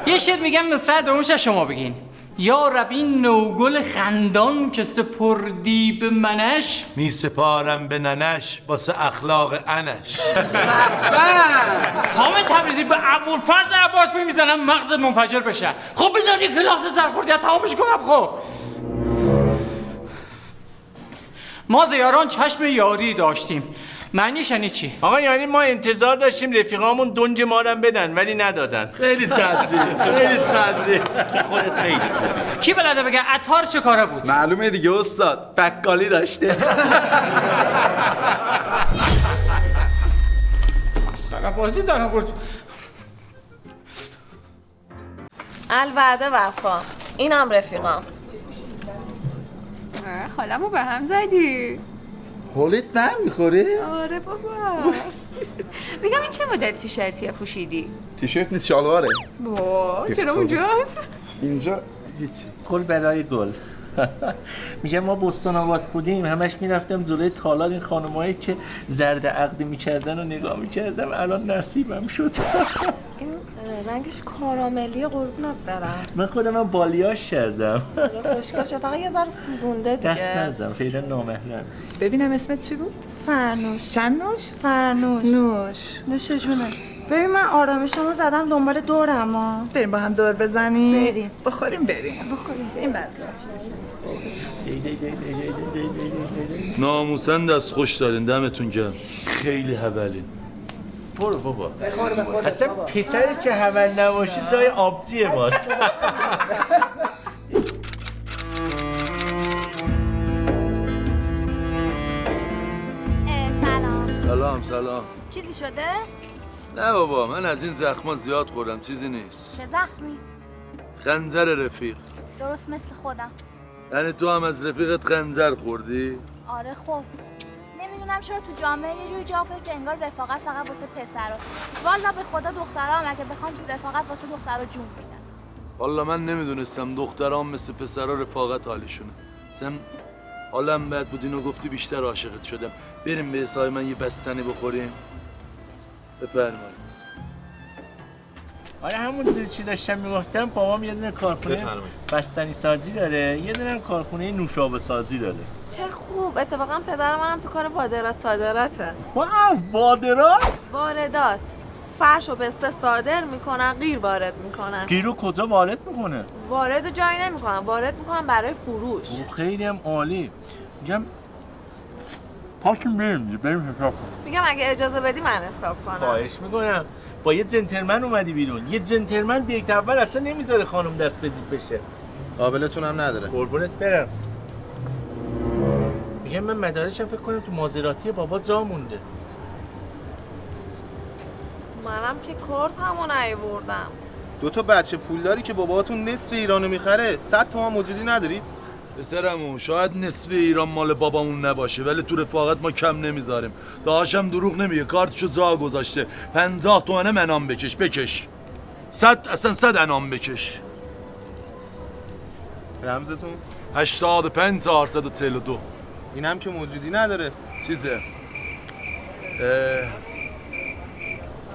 یه شعر میگم مصرع دومش شما بگین. یا ربی نوگل خندان که سپردی به منش می سپارم به ننش واسه اخلاق انش. حامد تبریزی به ابوالفضل عباس میزنم مغزت منفجر بشه. خب بذار یه کلاس سرخوردی تمامش کنم. خب ما زیاران چشم یاری داشتیم. معنیش یعنی چی؟ آقا یعنی ما انتظار داشتیم رفیقامون دنج ما رو بدن ولی ندادن. خیلی تدریج. خودت خیلی کی بلده بگه عطار چه کاره بود؟ معلومه دیگه استاد بقالی داشته. مسخره بازی در آورد. الوعده وفا. اینم رفیقام. حالمو به هم زدی. حالت نمیخوره؟ آره بابا. میگم این چه مدل تیشرتیه پوشیدی؟ تیشرت نیست شلواره. چرا اونجاست؟ اینجا هیچی. گل برای گل. میگم ما بستان آباد بودیم همش میرفتم جلوی تالار این خانمایی که زرد عقد میکردن و نگاه میکردم الان نصیبم شد. این رنگش کاراملی قربونت دارم. من خودم بالیاش کردم. خوشگل شد فقط یه ذره سوزونده دیگه. دست نزن فعلا نامحرم. ببینم اسمت چی بود؟ فرنوش. چند نوش؟ فرنوش. نوش جونه. ببین من آرامشمو زدم دنبال دورم ها. بریم با هم دور بزنیم. بریم. بخوریم. این بعد ناموسن دست خوش دارین دمتون گرم. خیلی هبلین. برو بابا بخور اصلا پسر که حمل نباشه جای آبجی ماست سلام. سلام. چیزی شده؟ نه بابا من از این زخما زیاد خوردم، چیزی نیست. چه زخمی؟ خنجر رفیق. درست مثل خودم. یعنی تو هم از رفیقت خنجر خوردی؟ آره خب. نمیدونم چرا تو جامعه یه جوری جا افتاده که انگار رفاقت فقط واسه پسراست. والا به خدا دخترها هم اگه بخوان تو رفاقت واسه دخترها جون میدن. والا من نمیدونستم دخترام مثل پسرا رفاقت حالیشونه. مثلا حالم بد بود اینو گفتی بیشتر عاشقت شدم. بریم به حساب من یه بستنی بخوریم. بفرمایید. آره همون چی داشتم میگفتم بابام یه دونه کارخونه بستنی سازی داره، یه دونه هم کارخونه نوشابه سازی داره. چه خوب، اتفاقا پدر منم تو کار واردات صادراته. واو، واردات؟ واردات. فرش و پسته صادر میکنن، غیر وارد میکنن. غیر رو کجا وارد میکنه؟ وارد جایی نمیکنن، وارد میکنن برای فروش. خیلی هم عالی. میگم پاشون بریم حساب کنیم. میگم اگه اجازه بدی من حساب کنم. خواهش میکنم. با یه جنتلمن اومدی بیرون. یه جنتلمن دیت اول اصلا نمیذاره خانم دست به جیب بشه. قابلتون هم نداره. قربونت برم. میگم من مدارکم فکر کنم تو مازراتی بابا جا مونده. منم که کارت همو نیاوردم. 2 تا بچه پولداری که باباتون نصف ایرانو میخره 100 تومن موجودی ندارید؟ پسرمون شاید نصف ایران مال بابامون نباشه ولی تو رفاقت ما کم نمیذاریم. داشم دروغ نمیگه، کارتشو جا گذاشته. 50 تومنه منام بکش. 100 اصلا 100 انام بکش. رمزتون؟ 85442. اینم که موجودی نداره. چیزه؟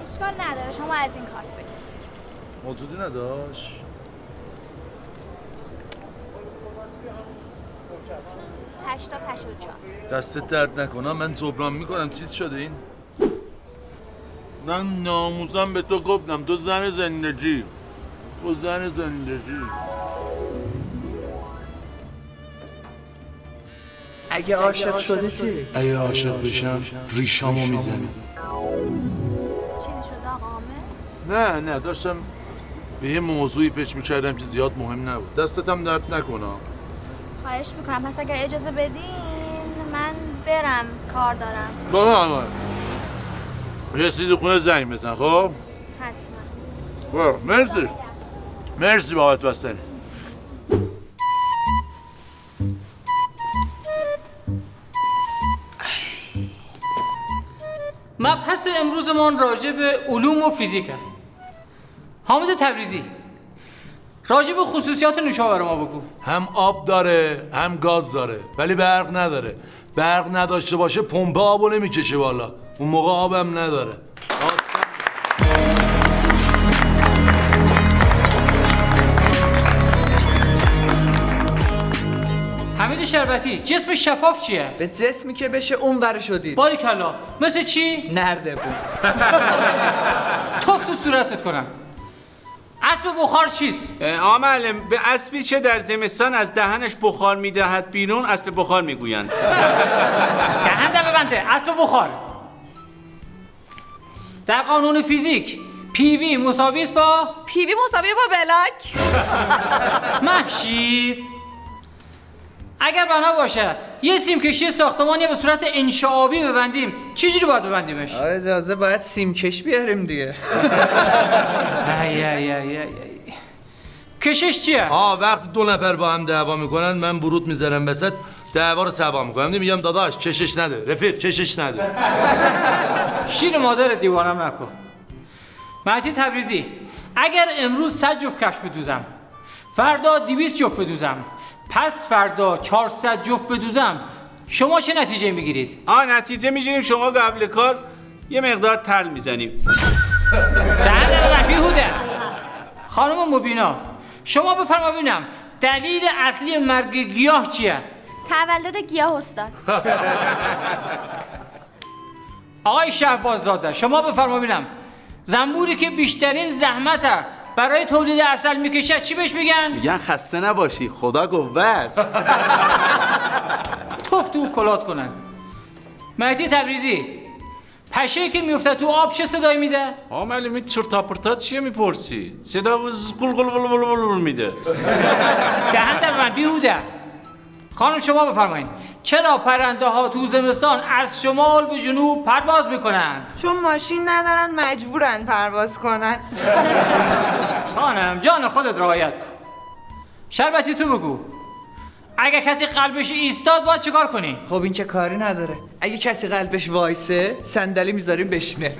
اشکال نداره شما از این کارت بکشید. موجودی نداشت؟ 884. دستت درد نکنم، من جبران میکنم. چیز شده این؟ من ناموسم به تو گفتم تو زن زندگی. اگه عاشق شده چی؟ اگه عاشق بشم ریشامو میزنی. چیزی شده آقا عامر؟ نه داشتم به یه موضوعی فکر میکردم که زیاد مهم نبود. دستتم درد نکنه. خواهش میکنم پس اگر اجازه بدین من برم، کار دارم. بابا رسیدی خونه زنگ بزن. خب حتما. مرسی بابت بستنی. مبحث امروزمان راجع به علوم و فیزیک است. حامد تبریزی راجع به خصوصیات نوشابه رو ما بگو. هم آب داره هم گاز داره ولی برق نداره. برق نداشته باشه پمپ آبو نمیکشه بالا. اون موقع آبم نداره. حمید شربتی جسم شفاف چیه؟ به جسمی که بشه اون ور شدید. باریکلا. مثل چی؟ نردبون. توف تو صورتت کنم. اسب بخار چیست؟ آقا معلم، به اسبی که در زمستان از دهنش بخار میدهد بیرون اسب بخار میگویند. دهنده ببنده. اسب بخار. در قانون فیزیک پیوی مساوی است با پیوی مساوی با بلاک. محشید اگر بنا باشه یه سیم کشی ساختمانی به صورت انشعابی ببندیم چجوری باید ببندیمش؟ اجازه باید سیم کش بیاریم دیگه. کشش چیه؟ وقتی 2 نفر با هم دعوا میکنن من ورود میذارم وسط دعوا رو سوا میکنم. میگم داداش کشش نده، رفیق کشش نده. شیر مادر دیوانم نکن. مهدی تبریزی اگر امروز 100 جفت کفش بدوزم، فردا 200 جفت بدوزم، پس فردا 400 جفت بدوزم، شما چه نتیجه میگیرید؟ نتیجه میگیریم شما قبل کار یه مقدار تل میزنیم. دهنده بیهوده. خانم مبینا شما بفرما ببینم دلیل اصلی مرگ گیاه چیه؟ تولد گیاه استاد. آقای شهباززاده شما بفرما ببینم زنبوری که بیشترین زحمت برای تولید عسل میکشه چی بهش میگن؟ میگن خسته نباشی خدا قوت. توف تو کلات کنن. مهدی تبریزی پشه که میفته تو آب چه صدایی میده؟ معلومه چرتا پرتا چیه میپرسی؟ صدا قل قل قل قل قل میده. دهن در من بیهوده. خانم شما بفرمایید چرا پرنده ها تو زمستان از شمال به جنوب پرواز میکنند؟ چون ماشین ندارن مجبورن پرواز کنن. خانم جان خودت رعایت کن. شربتی تو بگو اگه کسی قلبش ایستاد باید چیکار کنی؟ خب این که کاری نداره. اگه کسی قلبش وایسه صندلی میذاریم بشینه.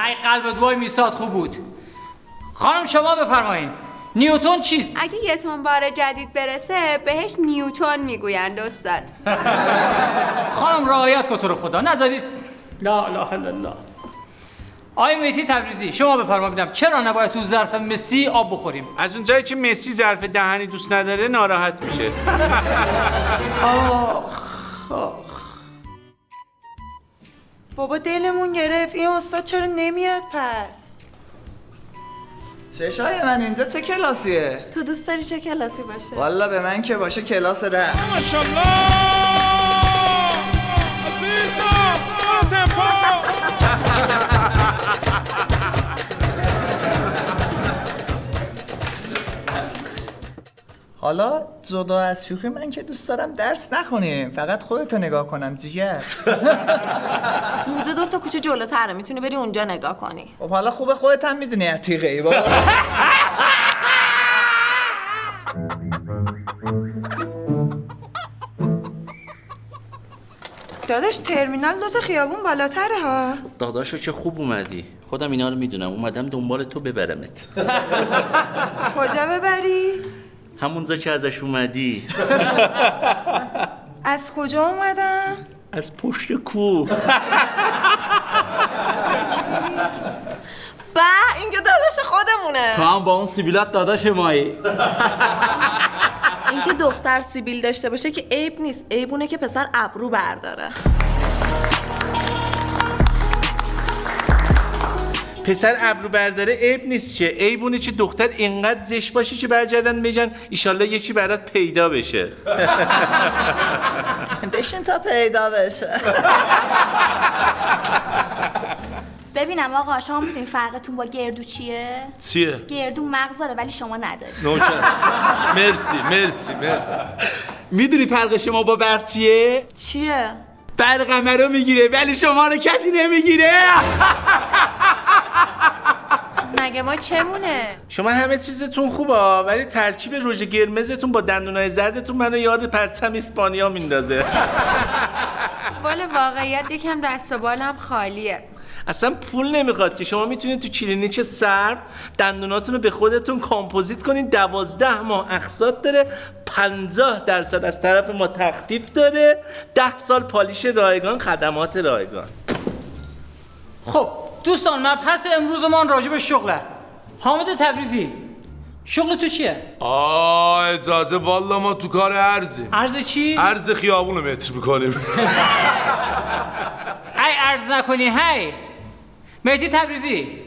ای قلبت وای میستاد خوب بود. خانم شما بفرمایید نیوتن چیست؟ اگه یه تن بار جدید برسه بهش نیوتن میگویند استاد. خانم رعایت کن تو رو خدا نذارید. لا اله الا الله. آقای مهدی تبریزی شما بفرمایید چرا نباید تو ظرف مسی آب بخوریم؟ از اون جایی که مسی ظرف دهنی دوست نداره ناراحت میشه. بابا دلمون گرفت این استاد چرا نمیاد پس؟ چشای من اینجا چه کلاسیه؟ تو دوست داری چه کلاسی باشه؟ والا به من که باشه کلاس رقص. ماشاءالله عزیزم تمپو. حالا جدا از شوخی من که دوست دارم درس نخونیم فقط خودتو نگاه کنم جیگر. موزه 2 تا کوچه جلوتره میتونی بری اونجا نگاه کنی. خب حالا خوبه خودت هم میدونی عتیقه ای بابا. داداش ترمینال 2 تا خیابون بالاتره ها. داداشو چه خوب اومدی. خودم اینا رو میدونم اومدم دنبال تو ببرمت. کجا ببری؟ همونجا که ازش اومدی. از کجا اومدم؟ از پشت کوه. این که داداش خودمونه. تو هم با اون سیبیلات داداش مایی. اینکه دختر سیبیل داشته باشه که عیب نیست، عیبونه که پسر ابرو برداره. پسر ابرو برداره عیب نیست چه، عیبونه چه دختر اینقدر زشت باشه که برگردن بگن ایشالله یکی برات پیدا بشه. بشین تا پیدا بشه. ببینم آقا شما میدونین فرقتون با گردو چیه؟ چیه؟ گردو مغز داره ولی شما ندارید. نوکر. مرسی. میدونی فرق شما با برق چیه؟ چیه؟ برق همه رو میگیره ولی شما رو کسی نمیگیره. مگه ما چمونه؟ شما همه چیزتون خوبه ولی ترکیب رژ قرمزتون با دندونای زردتون منو یاد پرچم اسپانیا میندازه. والا واقعیت یکم دست و بالم خالیه. اصلا پول نمیخواد که شما میتونید تو کلینیک سرب دندوناتون رو به خودتون کامپوزیت کنید. 12 ماه اقساط داره، 50% از طرف ما تخفیف داره، 10 سال پالیش رایگان، خدمات رایگان. خب دوستان مبحث امروزمان راجع به شغله. حامد تبریزی شغل تو چیه؟ اجازه والا ما تو کار ارزیم. ارز چی؟ ارز خیابون رو متر میکنیم. هی ارز نکنی هی. مهدی تبریزی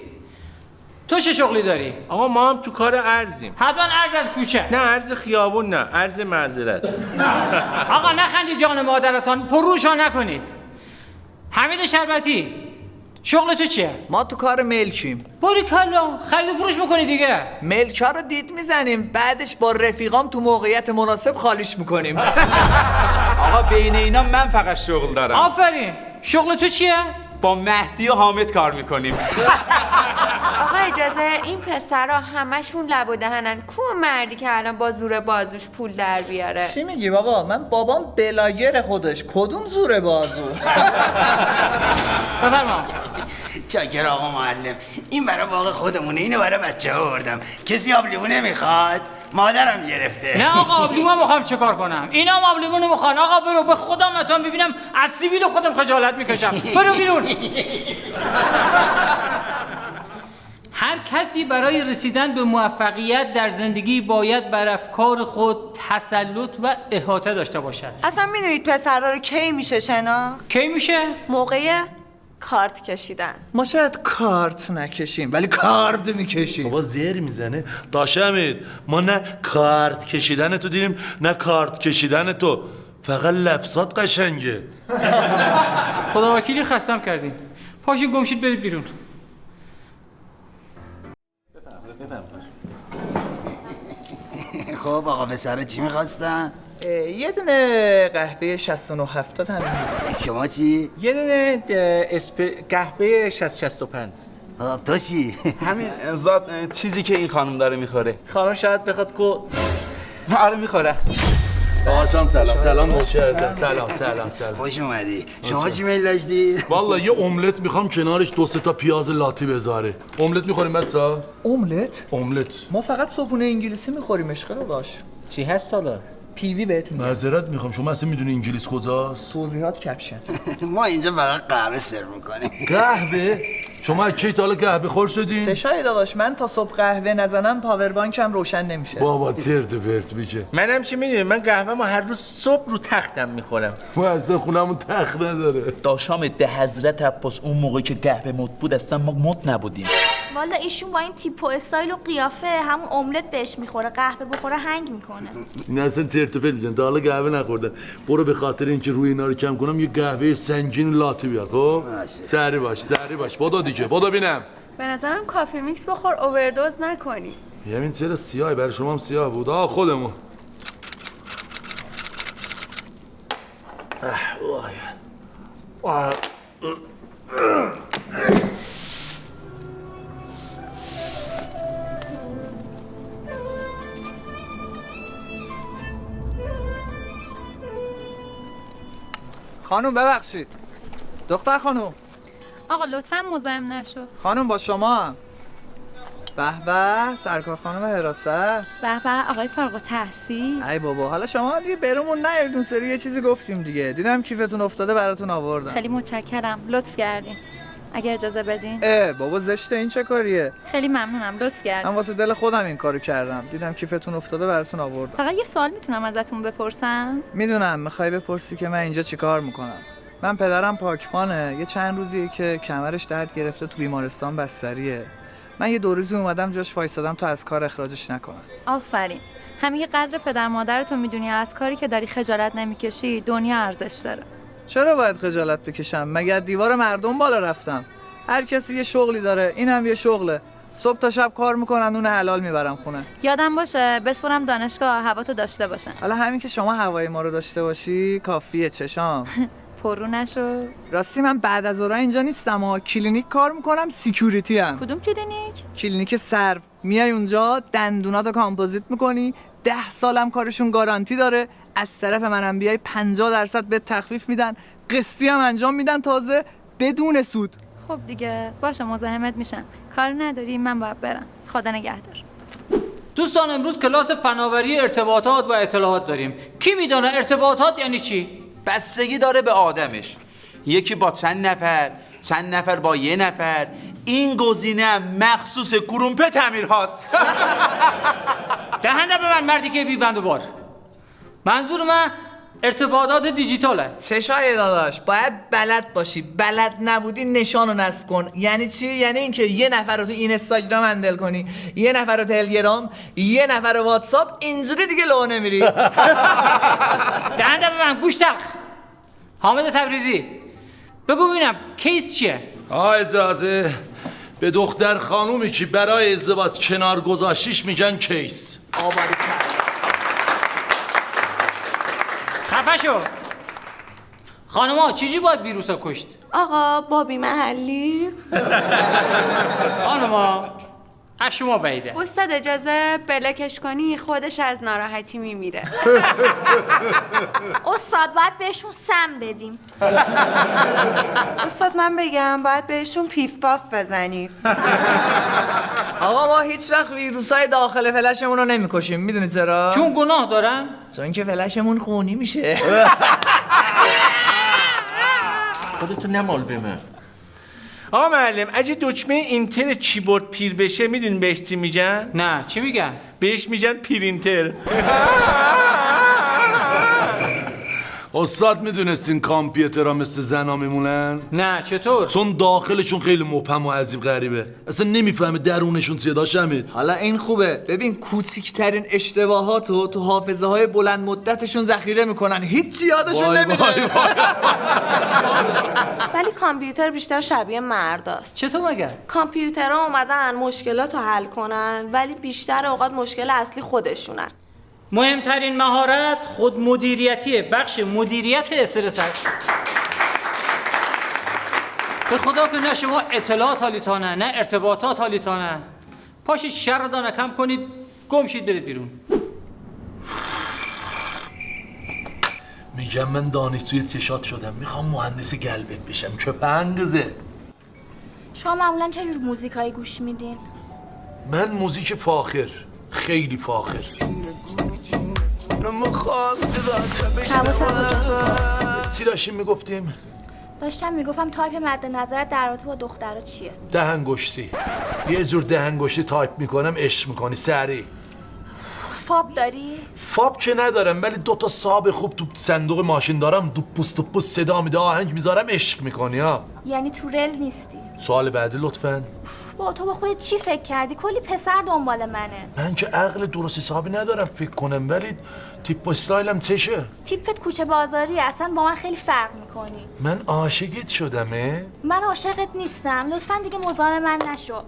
تو چه شغلی داری؟ آقا ما هم تو کار ارزیم. حتما ارز از کوچه. نه ارز خیابون نه، ارز معذرت. آقا نخندی جان مادرتان، پروشا نکنید. حمید شربتی شغل تو چیه؟ ما تو کار ملکیم. باریکلا خرید و فروش میکنی دیگه. ملکا رو دید میزنیم بعدش با رفیقام تو موقعیت مناسب خالیش میکنیم. آقا بین اینا من فقط شغل دارم. آفرین. شغل تو چیه؟ با مهدی و حامد کار میکنیم. آقا اجازه این پسرا همشون لب و دهنن. کو مردی که الان با زور بازوش پول در بیاره؟ چی میگی بابا؟ من بابام بلایر خودش کدوم زور بازو؟ بفرما. چاکر آقا معلم، این برای باغ خودمونه، اینو برای بچه ها آوردم. کسی آبلیمو نمیخواد؟ مادرم گرفته. نه آقا آبلیمو میخوام چیکار کنم؟ اینا هم آبلیمو نمیخوان. آقا برو به خدا متون ببینم از سیبیل خودم خجالت میکشم. برو بیرون. هر کسی برای رسیدن به موفقیت در زندگی باید بر افکار خود تسلط و احاطه داشته باشد. اصلا میدونید پسرا رو کی میشه شناخت؟ کی میشه؟ موقع کارت کشیدن. ما شاید کارت نکشیم ولی کارت میکشیم. بابا زیر میزنه. داشمید ما نه کارت کشیدن تو دیدیم نه کارت کشیدن تو، فقط لفظات قشنگه. خدا وکیلی خستم کردین. پاشین گمشید برید بیرون. خب آقا پسر چی میخواستن؟ یه دونه قهوه 69-70 همین. شما چی؟ یه دونه قهوه 60-65. خب تو چی؟ همین ذات چیزی که این خانم داره میخوره. خانم شاید بخواد کو آره میخوره. آقا سلام نوکرتم. سلام. خوش اومدی. شما چی میل داشتی؟ والا یه املت میخوام کنارش 2-3 تا پیاز لاتی بذاره. املت میخوریم بچا؟ املت؟ املت. ما فقط صبحونه انگلیسی میخوریم عشق داداش. چی هست حالا؟ پیوی بهتون میگم. معذرت میخوام، شما اصلا میدونی انگلیس کجاست؟ توضیحات کپشن. ما اینجا فقط قهوه سرو میکنیم. قهوه؟ شما از کی تا حالا قهوه خور شدین؟ چشای داداش من تا صبح قهوه نزنم پاور بانکم روشن نمیشه. بابا چرت و پرت میگه. منم چی میدونی من قهوه ما هر روز صبح رو تختم میخورم. ما اصلا خونمون تخت نداره. داشام ده حضرت عباس اون موقعی که قهوه مد بود اصلا ما مد نبودیم. والا ایشون با این تیپ و استایل و قیافه همون املت بهش میخوره، قهوه بخوره هنگ میکنه. این اصلا چرت و پرت میگن، تا حالا قهوه نخوردن. برو به خاطر اینکه روی اینا رو کم کنم یه قهوه سنگین لاتی بیار. خب سری باش بدو دیگه، بدو ببینم. به نظرم کافی میکس بخور اووردوز نکنی. همین چرا سیاهی؟ برای شما هم سیاه بود. خودمون خانم ببخشید. دختر خانم. آقا لطفا مزاحم نشو. خانم با شما هم. به به سرکار خانم حراست. به به آقای فارغ التحصیل. ای بابا حالا شما دیگه برامون نیارید، اون سری یه چیزی گفتیم دیگه. دیدم کیفتون افتاده براتون آوردم. خیلی متشکرم، لطف کردین. اگه اجازه بدین. بابا زشته، این چه کاریه؟ خیلی ممنونم، لطف کردین. من واسه دل خودم این کارو کردم. دیدم کیفتون افتاده براتون آوردم. فقط یه سوال میتونم ازتون بپرسم؟ میدونم میخوای بپرسی که من اینجا چیکار میکنم. من پدرم پاکبانه، یه چند روزیه که کمرش درد گرفته تو بیمارستان بستریه. من یه 2 روزی اومدم جاش وایسادم تا از کار اخراجش نکنن. آفرین. همین قدر پدر مادرتو میدونی، از کاری که داری خجالت نمیکشی، دنیا ارزش داره. چرا باید خجالت بکشم؟ مگر دیوار مردم بالا رفتم؟ هر کسی یه شغلی داره، اینم یه شغله. صبح تا شب کار میکنم، نون حلال میبرم خونه. یادم باشه بسپرم دانشگاه هواتو داشته باشن. حالا همین که شما هوای ما رو داشته باشی کافیه چشام. پرو نشو. راستی من بعد از اورا اینجا نیستم کلینیک کار میکنم، سیکیوریتی ام. کدوم کلینیک؟ کلینیک سرو. میای اونجا دندوناتو کامپوزیت میکنی، 10 سالم کارشون گارانتی داره. از طرف منم بیای 50% به تخفیف میدن، قسطی هم انجام میدن تازه بدون سود. خب دیگه باشه مزاحمت میشم. کار نداری من باید برم. خدا نگهدار. دوستان امروز کلاس فناوری ارتباطات و اطلاعات داریم. کی میدونه ارتباطات یعنی چی؟ بستگی داره به آدمش. یکی با چند نفر با یه نفر. این گزینه مخصوص گرومپه تعمیر هاست. دهنده به من مردی که بی بند و بار. منظور من ارتباطات دیجیتاله. چشای داداش باید بلد باشی، بلد نبودی نشانو نصب کن. یعنی چی؟ یعنی اینکه یه نفر رو تو اینستاگرام هندل کنی، یه نفر رو تلگرام، یه نفر رو واتساپ، اینجوری دیگه لو نمیری. دهنده به من گوش تلخ. حامد تبریزی بگو ببینم کیس چیه؟ اجازه به دختر خانومی که برای ازدواج کنار گذاشتیش میگن کیس. خفه شو. خانوما چیزی باید ویروسا کشت؟ آقا بابی محلی. خانوما از شما بعیده. استاد اجازه بلکش کنی خودش از ناراحتی میمیره. استاد باید بهشون سم بدیم. استاد من بگم باید بهشون پیف پاف بزنیم. آقا ما هیچ وقت ویروسای داخل فلشمون رو نمیکشیم. میدونی چرا؟ چون گناه دارن؟ چون که فلشمون خونی میشه. خودتو نمال به من. آقا معلم اگه دکمه اینتر کیبورد پیر بشه میدونین بهش چی میگن؟ نه چی میگن؟ بهش میگن پرینتر. استاد میدونستین کامپیوترها مثل زنا میمونن؟ نه چطور؟ چون داخلشون خیلی مبهم و عجیب غریبه، اصلا نمیفهمه درونشون چیه. داشمید حالا این خوبه، ببین کوچیکترین اشتباهاتو تو حافظه های بلند مدتشون ذخیره میکنن، هیچی یادشون نمیره. ولی کامپیوتر بیشتر شبیه مرداست. چطور مگر؟ کامپیوترها اومدن مشکلات رو حل کنن ولی بیشتر اوقات مشکل اصلی خودشونن. مهمترین مهارت خود مدیریتیه، بخش مدیریت استرس هست. به خدا که نه شما اطلاعات حالیتانه نه ارتباطات حالیتانه. پاشید شر رو دانه کم کنید، گم شید برید بیرون. میگم من دانشجوی چشات شدم، میخوام مهندس گلبت بشم که پنگزه. شما معمولا چه جور موزیکایی گوش میدین؟ من موزیک فاخر، خیلی فاخر. چی داشتیم میگفتیم؟ داشتم میگفتم تایپ مد نظرت در رابطه با دخترها چیه؟ دهنگشتی. یه جور دهنگشتی تایپ میکنم، عشق میکنی سریع. فاب داری؟ فاب که ندارم ولی 2 ساب خوب تو صندوق ماشین دارم، دوپوس صدا میده، آهنگ میذارم، عشق میکنی ها. یعنی تو رل نیستی؟ سوال بعدی لطفاً. با تو با خودت چی فکر کردی؟ کلی پسر دنبال منه. من که عقل درست حسابی ندارم فکر کنم، ولی تیپ و استایلم چشه؟ تیپت کوچه بازاری، اصلا با من خیلی فرق میکنی. من عاشقت شدمه؟ من عاشقت نیستم، لطفا دیگه مزاحم من نشو.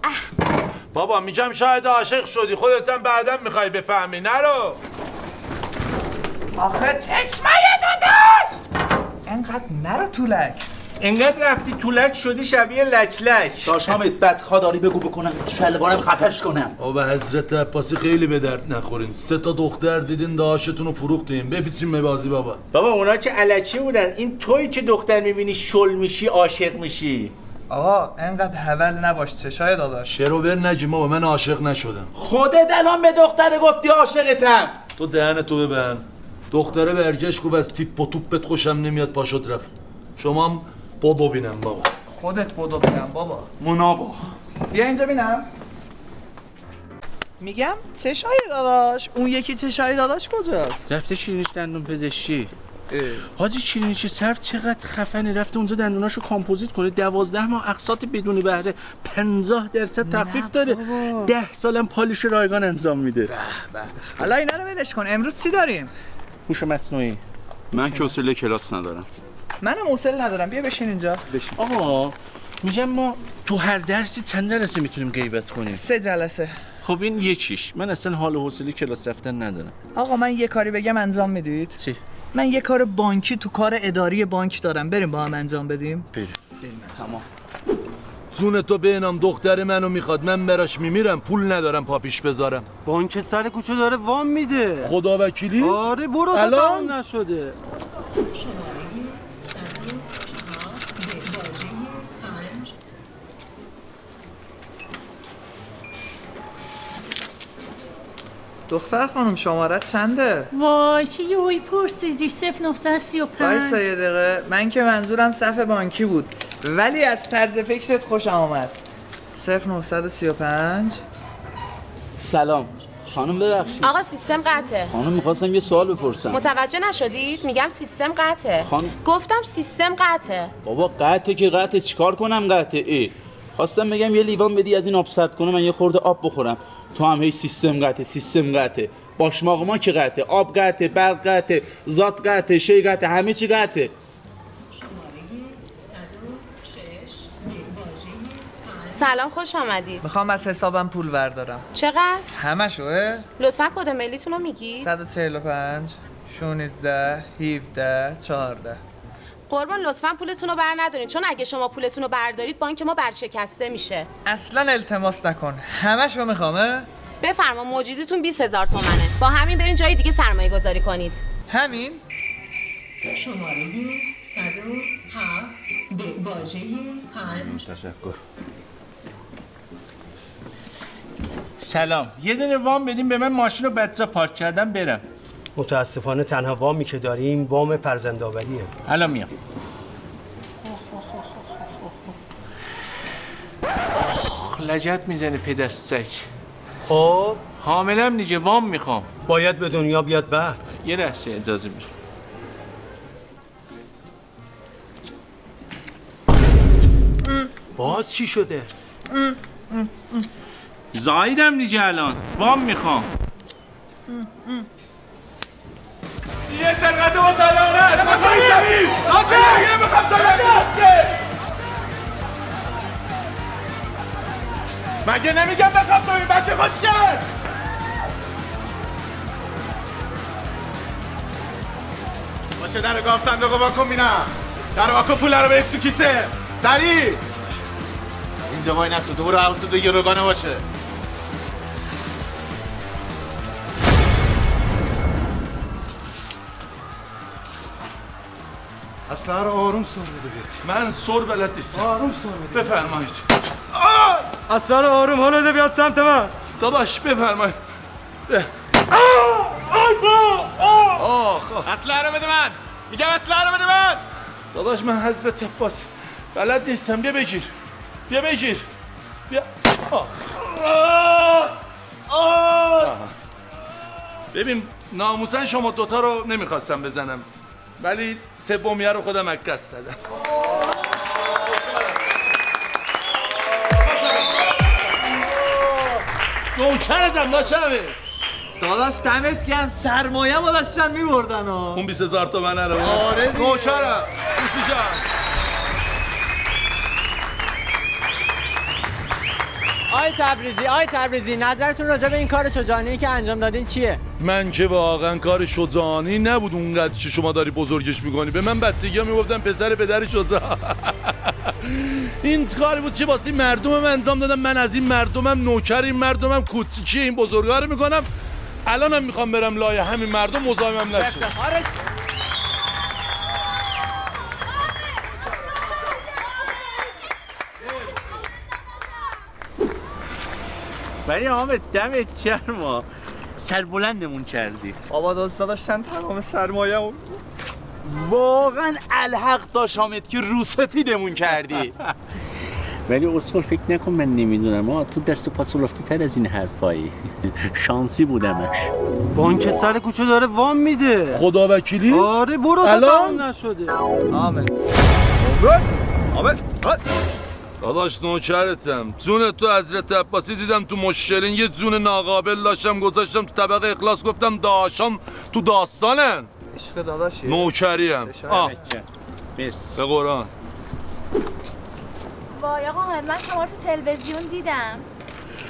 بابا میگم شاید عاشق شدی، خودت هم بعداً میخوای بفهمی. نرو. آخه چشمای داداش! انقدر نرو طولک. انقدر رفتی طولک شدی شبیه لچلش. داشامت بدخوا داری بگو بکنم شلوارم خفش کنم. بابا حضرت عباسی خیلی به درد نخورین. 3 دختر دیدین داشتون رو فروختین، بپیچین به بازی بابا. بابا اونا که الکی بودن، این تویی که دختر میبینی شل میشی عاشق میشی. آقا انقدر هول نباش چشای داداش. شروور نگی بابا، من عاشق نشدم. خودت الان به دختر گفتی عاشقتم. تو دهنتو ببند. دختره برگشت گفت از تیپ و توپت خوشم نمیاد، پاشوت رفت. شما هم بدو بینم بابا. خودت بدو بینم بابا. منابخ. بیا اینجا بینم. میگم چشای داداش، اون یکی چشای داداش کجاست؟ رفته چینیش دندون پزشکی. حاجی چینیچی صرف چقدر خفنی، رفته اونجا دندوناشو کامپوزیت کنه، 12 ماه اقساط بدون بهره، 50% تخفیف داره، 10 سالم پالیش رایگان انجام میده. به حالا اینا رو ولش کن، امروز چی داریم؟ هوش مصنوعی. من که حوصله کلاس ندارم. منم حوصله ندارم، بیا بشین اینجا. بشین. آقا میگم ما تو هر درسی چند جلسه میتونیم غیبت کنیم؟ 3 جلسه. خب این یکیش. من اصلا حال و حوصله کلاس رفتن ندارم. آقا من یه کاری بگم انجام میدید؟ چی؟ من یه کار بانکی تو کار اداری بانک دارم، بریم با هم انجام بدیم؟ بریم. تمام. جون تو بینم دختر منو میخواد، من براش میمیرم، پول ندارم پاپیش بذارم. بانک سر کوچه داره وام میده. خدا وکیلی؟ آره برو تا تمام نشده. دختر خانم شمارت چنده؟ وای چه یهویی پرسیدی؟ 0935. وایسا یه دقیقه، من که منظورم صف بانکی بود ولی از طرز فکرت خوشم آمد. 0935. سلام خانم، ببخشید. آقا سیستم قطعه. خانم میخواستم یه سوال بپرسم. متوجه نشدید؟ میگم سیستم قطعه. گفتم سیستم قطعه. بابا قطعه که قطعه، چیکار کنم قطعه؟ خواستم بگم یه لیوان بدی از این آب سرد کنه، من یه خورده آب بخورم. تو هم هی سیستم قطعه سیستم قطعه. باشماق ما که قطعه، آب قطعه، برق قطعه، ذات قطعه، شی قطعه، همه چی قطعه. سلام خوش آمدید. میخوام از حسابم پول بردارم. چقدر؟ همشو؟ لطفا کد ملیتون رو میگی؟ 145 16 17 14. قربان لطفا پولتون رو بر ندارین، چون اگه شما پولتون رو بردارید بانک ما برشکسته میشه. اصلا التماس نکن، همشو میخوامه؟ بفرما موجودیتون 20,000 تومنه. با همین برین جای دیگه سرمایه گذاری کنید. همین؟ شماره 107 به باجه 5. تشکر. سلام، یه دونه وام بدیم به من، ماشین رو بدجا پارک کردم برم. متاسفانه تنها وامی که داریم وام فرزندآوریه. الان میام. لجت میزنه پدستک. خب حاملم نیجه، وام میخوام. باید به دنیا بیاد بعد. یه لحظه اجازه بده. باز چی شده؟ زایدم دیگه الان وام میخوام یه سرقت و سلامه است ساکت یه میخوام ساکت مگه نمیگم بخواب تو این بچه خوشگل باشه در گاف صندوق رو واکن بینم در واکن پول رو بریز تو کیسه سریع اینجا وای نسو تو برو حواست تو گروگانه باشه اصلا رو آروم سر بده بیاد من سر بلد نیستم. آروم سر بده بفرمایید. اصلا رو آروم حالا ده بیاد سمت من داداش بفرمایید. اصلا رو بده من میگم اصلا رو بده من داداش من حضرت عباس بلد نیستم. بیا بگیر بیا بگیر بیا ببین ناموسن شما دوتا رو نمیخواستم بزنم ولی سومیه رو خودم عکس زدم. نوکرتم داشتمه داداش دمت گرم سرمایه ما داشتن میبردن ها. اون 20,000 تومنه رو آره دیگه. نوکرم دوستی جان. آی تبریزی نظرتون راجع به این کار شجاعانه‌ای که انجام دادین چیه؟ من که واقعا کار شجاعانه‌ای نبود اونقدر که شما داری بزرگش میکنی. به من بچگی‌ها میگفتن پسر پدر شجاع. این کاری بود که واسه مردمم انجام دادم. من از این مردمم نوکر این مردمم کوچیکی این بزرگا رو میکنم. الانم میخوام برم لای همین مردم مزاحمم نشه. ولی آمد دمت گرم سربلندمون کردی بابا داشتن تمام سرمایه واقعا الحق داشت آمد که روسفیدمون کردی ولی اصول فکر نکن من نمیدونم تو دست و پاس افتاده تر از این حرفایی شانسی بودمش بانک سر کوچه داره وام میده خدا وکیلی؟ آره برو تا تمام نشده آمد داداش نوکرتم. جون تو حضرت عباسی دیدم تو مشکلین یه جون ناقابل داشتم گذاشتم تو طبق اخلاص گفتم داشام تو داستانن. عشق داداشی نوکریم. مرسی به قرآن. وای آقا من شما رو تو تلویزیون دیدم.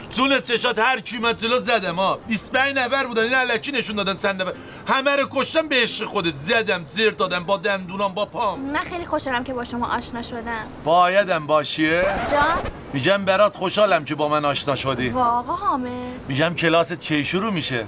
جون چشات هر کی من جلو زدم ها. 25 نفر بودن این الکی نشون دادن چند نفر. همه رو کشتم به عشق خودت. زدم زیر دادم با دندونام با پام. من خیلی خوشحالم که با شما آشنا شدم. بایدم باشیه؟ جان؟ میگم برات خوشحالم که با من آشنا شدی. آقا حامد میگم کلاست کی شروع میشه؟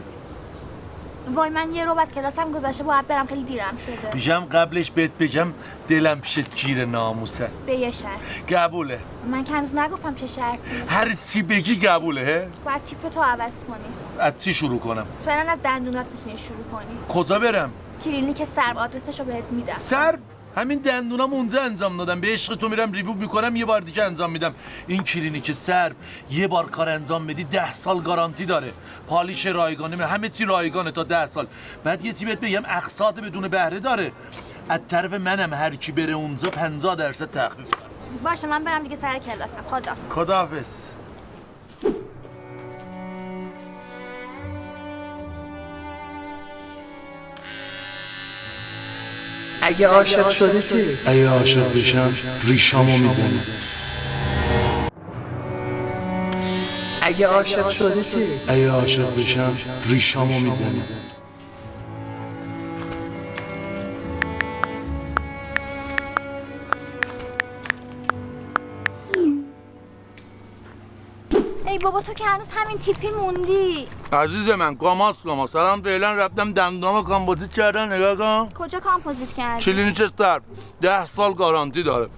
وای من یه رو از کلاسم گذشته باید برم خیلی دیرم شده. میگم قبلش بهت بگم دلم پیشت گیر ناموسه. به یه شرط. قبوله. من که هنوز نگفتم چه شرطی. هر چی بگی قبوله. باید تیپ تو عوض کنی. از چی شروع کنم؟ فعلا از دندونات میتونی شروع کنی. کجا برم؟ کلینیک سرو آدرسشو بهت میدم. سرو؟ همین دندونام اونجا انجام دادم. به عشق تو میرم ریویو میکنم یه بار دیگه انجام میدم. این کلینیک سرو یه بار کار انجام بدی 10 سال گارانتی داره. پالیش رایگانه همه چی رایگانه تا 10 سال. بعد یه چی بهت بگم اقساط بدون بهره داره. از طرف منم هر کی بره اونجا 50% تخفیف. باشه من برم دیگه سر کلاسم. خداحافظ. اگه عاشق شدی چی؟ اگه عاشق بشم ریشامو میزنم. اگه عاشق شدی چی؟ اگه عاشق بشم ریشامو میزنم. ای بابا تو که هنوز همین تیپی موندی. عزیز من گاماس الان فعلا رفتم دندونامو کامپوزیت کردن. نگاه کن. کجا کامپوزیت کردی؟ کلینیک سرو 10 سال گارانتی داره.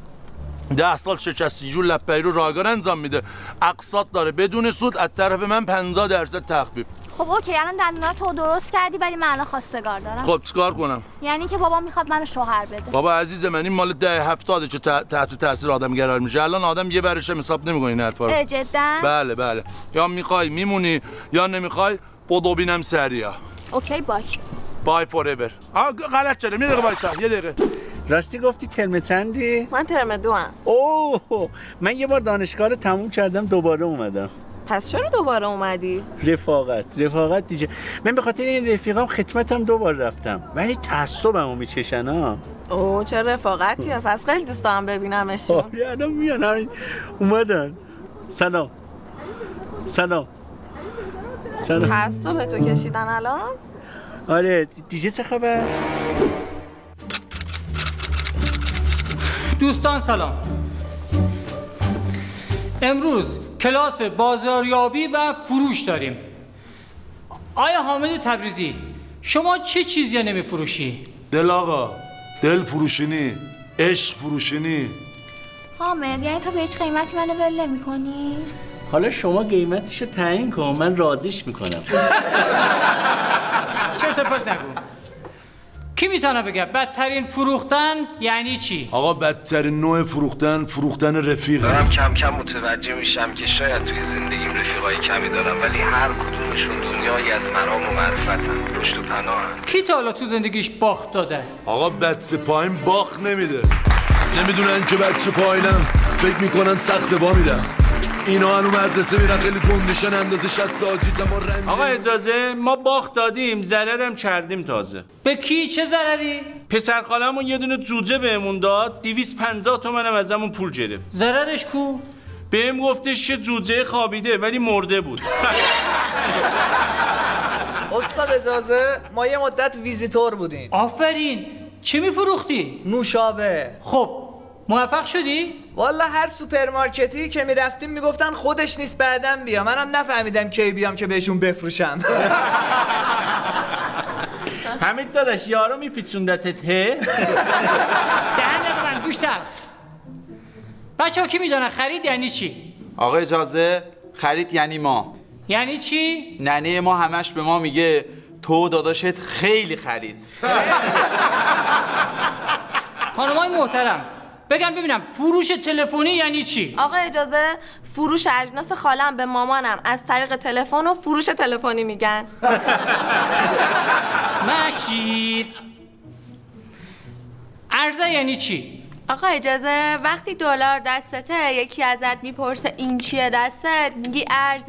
10 سال شکستی جور لپه‌ای رو رایگان انجام میده. اقساط داره بدون سود. از طرف من 50% تخفیف. خب اوکی الان دندوناتو درست کردی ولی من الان خواستگار دارم. خب چیکار کنم؟ یعنی که بابا میخواد منو شوهر بده. بابا عزیز من این مال 10-70 که تحت تاثیر آدم قرار میشه. الان آدم یه برش حساب نمیکنه این حرفا رو. جدا؟ بله. یا میخوای میمونی یا نمیخوای بدو بینم سریا. اوکی بای. بای فور ایور. غلط کردم. یه دقیقه وایسا. یه دقیقه. راستی گفتی ترم چندی؟ من ترم 2 ام. اوه من یه بار دانشگاه رو تموم کردم دوباره اومدم. پس چرا دوباره اومدی؟ رفاقت دیگه. من به خاطر این رفیقام خدمتم 2 بار رفتم ولی تعصبمو میچشن ها. اوه چه رفاقتیه. پس خیلی دوست دارم ببینمشون. آره الان میان همین اومدن. سلام تعصب تو کشیدن الان؟ آره دیگه چه خبر؟ دوستان سلام. امروز کلاس بازاریابی و فروش داریم. آیا حامد تبریزی شما چه چیزی نمی فروشی؟ دل آقا، دل فروشینی، عشق فروشینی. حامد یعنی تو به هیچ قیمتی منو ول نمی‌کنی؟ حالا شما قیمتشو تعیین کن من راضیش میکنم. چرت و پرت نگو. کی میتونه بگه بدترین فروختن یعنی چی؟ آقا بدترین نوع فروختن رفیقه. دارم کم کم متوجه میشم که شاید توی زندگیم رفیقای کمی دارم ولی هر کدومشون دنیایی از مرام و معرفتن، پشت و پناهن. کی تا حالا تو زندگیش باخت داده؟ آقا بچه پایین باخت نمیده. نمیدونن که بچه پایینم فکر میکنن سخت با میدن. اینا هنو مدرسه میرن خیلی گندشن اندازه 60 ساجی ما رنگ. آقا اجازه ما باخت دادیم ضررم کردیم تازه. به کی چه ضرری؟ پسر خالمون یه دونه جوجه بهمون داد 250 تومنم ازمون پول گرفت. ضررش کو؟ بهم گفتش که جوجه خوابیده ولی مرده بود. استاد اجازه ما یه مدت ویزیتور بودیم. آفرین. چی میفروختی؟ نوشابه. خب موفق شدی؟ والا هر سوپرمارکتی که میرفتیم میگفتن خودش نیست بعدم بیا. منم نفهمیدم کی بیام که بهشون بفروشم. حمید داداش یارو میپیچوندتت هه؟ دهنه من گوش تر. بچه ها کی میدونن خرید یعنی چی؟ آقا اجازه خرید یعنی ما. یعنی چی؟ ننه ما همش به ما میگه تو داداشت خیلی خرید. خانمای محترم بگم ببینم فروش تلفنی یعنی چی؟ آقا اجازه فروش اجناس خالم به مامانم از طریق تلفن و فروش تلفنی میگن. مشید. عرضه یعنی چی؟ آقا اجازه وقتی دلار دستته یکی ازت میپرسه این چیه دستت میگی ارز.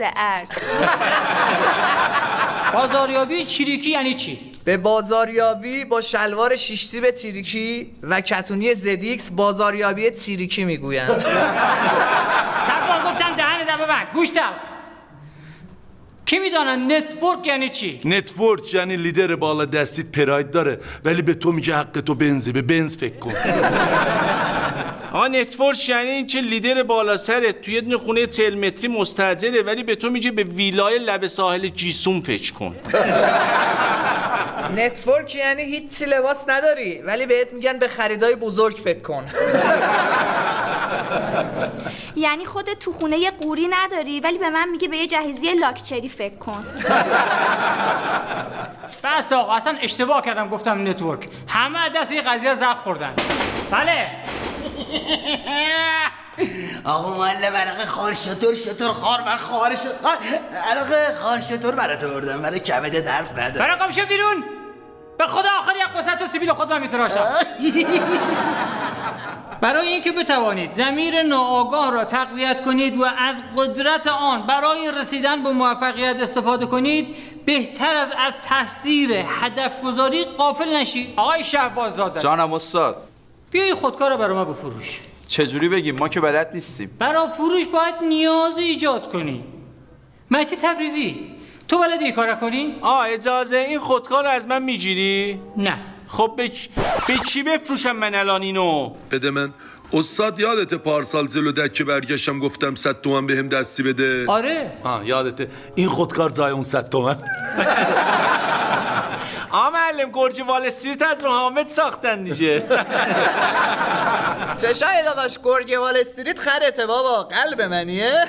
بازاریابی چیریکی یعنی چی؟ به بازاریابی با شلوار شیشتیب چیریکی و کتونی زدیکس بازاریابی چیریکی میگویند. سبا گفتم دهن دم ببند. گوش تلخ. کی میدونن نتورک یعنی چی؟ نتورک یعنی لیدر بالا دستیت پراید داره ولی به تو میگه حق تو بنزه. به بنز فکر کن. آقا نتورک یعنی این که لیدر بالا سرت توی یه خونه 40 متری مستاجره ولی به تو میگه به ویلای لب ساحل جیسون فکر کن. نتورک یعنی هیچی لباس نداری ولی بهت میگن به خریدای بزرگ فکر کن. یعنی خودت تو خونه یه قوری نداری ولی به من میگه به یه جهیزیه لاکچری فکر کن. بس آقا اصلا اشتباه کردم گفتم نتورک. همه دست این قضیه زخم خوردن. بله. آقا معلم عرق خار شطور خار من خار شد. عرق خار شطور برات آوردم برای کبد درف نداره. برای قم شو بیرون. به خدا آخر یک قصت و سیبیل خود من میتراشم. برای اینکه بتوانید ضمیر ناآگاه را تقویت کنید و از قدرت آن برای رسیدن به موفقیت استفاده کنید بهتر از تاثیر هدف گذاری غافل نشید. آقای شهباززاده جانم استاد بیایی خودکار رو برای ما بفروش. چجوری بگیم ما که بلد نیستیم. برای فروش باید نیاز ایجاد کنی. مهدی تبریزی تو بلدی این کار کنی؟ اجازه این خودکار رو از من میگیری؟ نه. خب به کی بفروشم من الان اینو؟ بده من. استاد یادته پارسال جلو دکه برگشتم گفتم 100 تومن بهم دستی بده؟ آره. یادته. این خودکار جای اون 100 تومن. معلم گرجی وال استریت از رو حامد ساختن دیگه. چه شاید آقاش گرجی وال استریت خرته بابا قلب منیه.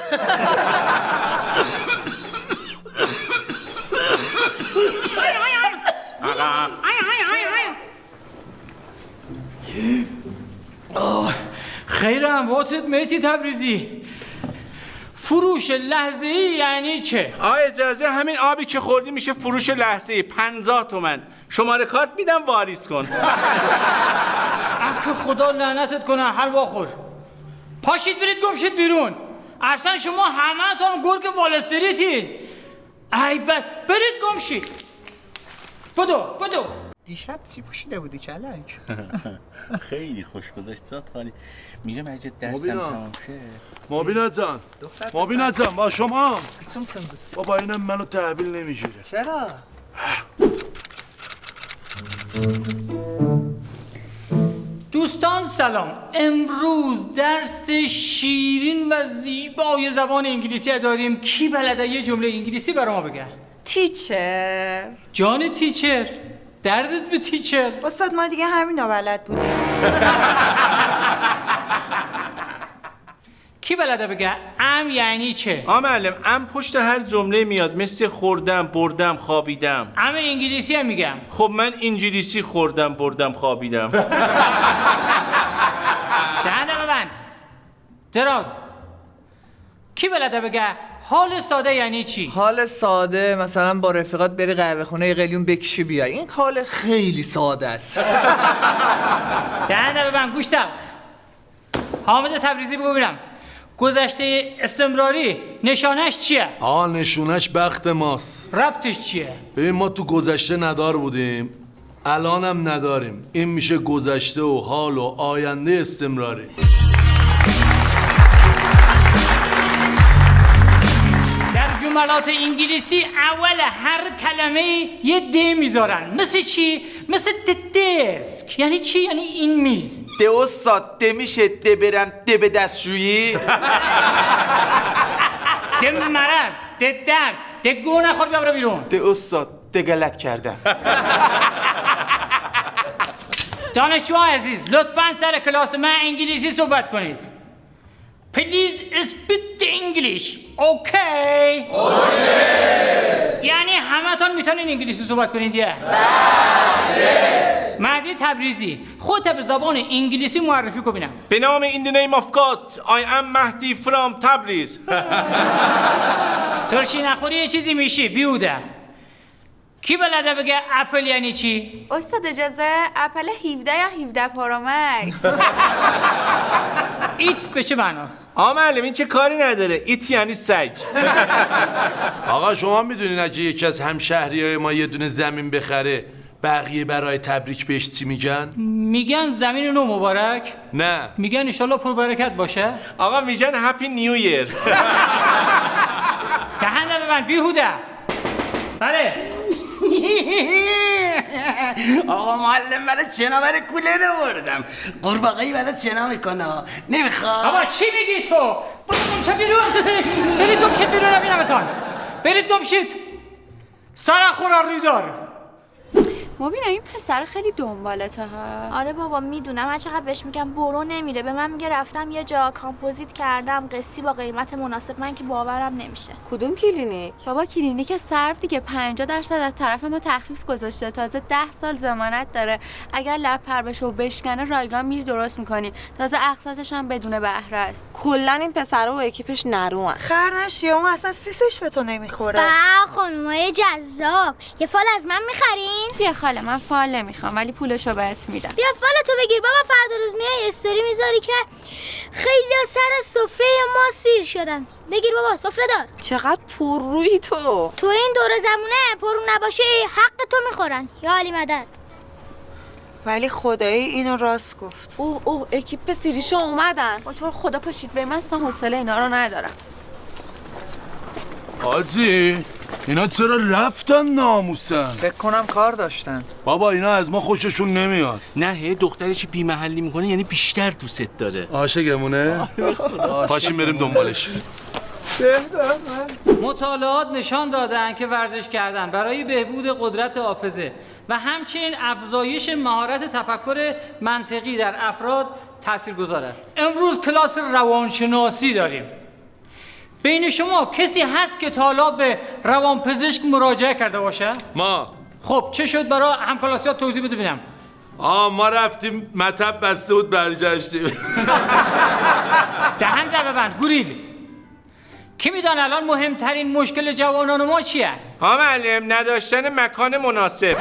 خیر امواتت مهدی تبریزی. فروش لحظه‌ای یعنی چه؟ اجازه همین آبی که خوردی میشه فروش لحظه‌ای 50 تومن. شماره کارت میدم واریز کن. که خدا لعنتت کنه حلوا خور. پاشید برید گم شید بیرون. اصلا شما همه‌تون گرگ وال استریتید. ای بد، برید گم شید. بدو. دیشب چی پوشیده بودی کلک؟ خیلی خوش گذشت زاد خالی. میره مجید درسم تمام شه. مبینا جان با شما. بابا اینم منو تحویل نمیگیره. چرا؟ دوستان سلام. امروز درس شیرین و زیبای زبان انگلیسی داریم. کی بلده یه جمله انگلیسی برای ما بگه؟ تیچر. جان تیچر، دردت به تیچر. استاد ما دیگه همینا بلد بودیم. کی بلده بگه ام یعنی چه؟ معلم ام پشت هر جمله میاد، مثل خوردم، بردم، خوابیدم. ام انگلیسی هم میگم. خب من انگلیسی خوردم، بردم، خوابیدم. دهنه ببند. دراز. کی بلده بگه حال ساده یعنی چی؟ حال ساده مثلا با رفیقات بری قهوه خونه یه قلیون بکشی بیای. این حال خیلی ساده است. دهنه ببند گوش تق. حامد تبریزی بگو ببینم. گذشته استمراری نشانش چیه؟ نشونش بخت ماست. ربطش چیه؟ ببین ما تو گذشته ندار بودیم، الانم نداریم. این میشه گذشته و حال و آینده استمراری. در جملات انگلیسی اول هر کلمه یه د میذارن. مثل چی؟ مثل دسک. یعنی چی؟ یعنی این میز. ده استاد ده میشه ده برم ده به دستشویی. ده مرض، ده درد، ده گو نخور بیا برو بیرون. ده استاد ده غلط کردم. دانشجوها عزیز لطفاً سر کلاس من انگلیسی صحبت کنید. Please speak the English. Okay. یعنی همتون میتونین انگلیسی صحبت کنید یه؟ بله. مهدی تبریزی خودت به زبان انگلیسی معرفی کن ببینم. به نام in the name of God I am مهدی from تبریز. ترشی نخوری یه چیزی میشی بیوده. کی بلده بگه اپل یعنی چی؟ استاد اجازه اپل 17 یا 17 پرومکس. ایت به چه معناست؟ معلم این چه کاری نداره. ایت یعنی سگ. آقا شما میدونین اگه یکی از همشهریای ما یه دونه زمین بخره بقیه برای تبریک بهش چی میگن؟ میگن زمین نو مبارک. نه میگن انشالله پر برکت باشه. آقا میگن هپی نیو یر. دهنده ببند بیهوده. بله. آقا معلم برای چنا برای کولر آوردم. قورباغه‌ای برای چنا میکنه. نمیخواد. بابا چی میگی تو؟ برو گم شد بیرون. برید گم شید بیرون نبینمتان. برید گم شید. سر خورا ریدار. مبینا این پسر خیلی دنبالته ها. آره بابا میدونم، هر چقدر بهش میگم برو نمیره. به من میگه رفتم یه جا کامپوزیت کردم قسطی با قیمت مناسب. من که باورم نمیشه. کدوم کلینیک؟ بابا کلینیک صرف دیگه 50% از طرف ما تخفیف گذاشته. تازه 10 سال ضمانت داره. اگر لب پر بشه و بشکنه رایگان میری درست میکنی. تازه اقساطش هم بدون بهره است. کلا این پسر و اکیپش نروان. خرنش یا اون اصلا سیسش به تو نمیخوره. خانومای جذاب، یه فال از من میخرین؟ بیا خاله من فال نمیخوام ولی پولشو بهت میدم. بیا فالتو بگیر بابا، فردا روز میای استوری میذاری که خیلی سر سفره ما سیر شدن. بگیر بابا سفره دار. چقدر پررویی تو این دور زمونه پرو نباشه حق تو میخورن. یا علی مدد. ولی خدایی اینو راست گفت. اوه اکیپ سیریشو اومدن. با تو خدا پاشید به من اصلا حوصله اینا رو ندارم. حاجی اینا چرا رفتن ناموسن؟ فکر کنم کار داشتن. بابا اینا از ما خوششون نمیاد. نه دختری که بی محلی میکنه یعنی بیشتر دوست داره. عاشقمونه؟ پاشیم بریم دنبالش. مطالعات نشان دادن که ورزش کردن برای بهبود قدرت حافظه و همچنین افزایش مهارت تفکر منطقی در افراد تاثیرگذار است. امروز کلاس روانشناسی داریم. بین شما کسی هست که تا حالا به روانپزشک مراجعه کرده باشه؟ ما. خب چه شد برای همکلاسیات توضیح بده ببینم. ما رفتیم مطب بسته بود برگشتیم. دهن در ببند گوریل. کی میدونه الان مهمترین مشکل جوانان ما چیه؟ معلم نداشتن مکان مناسب.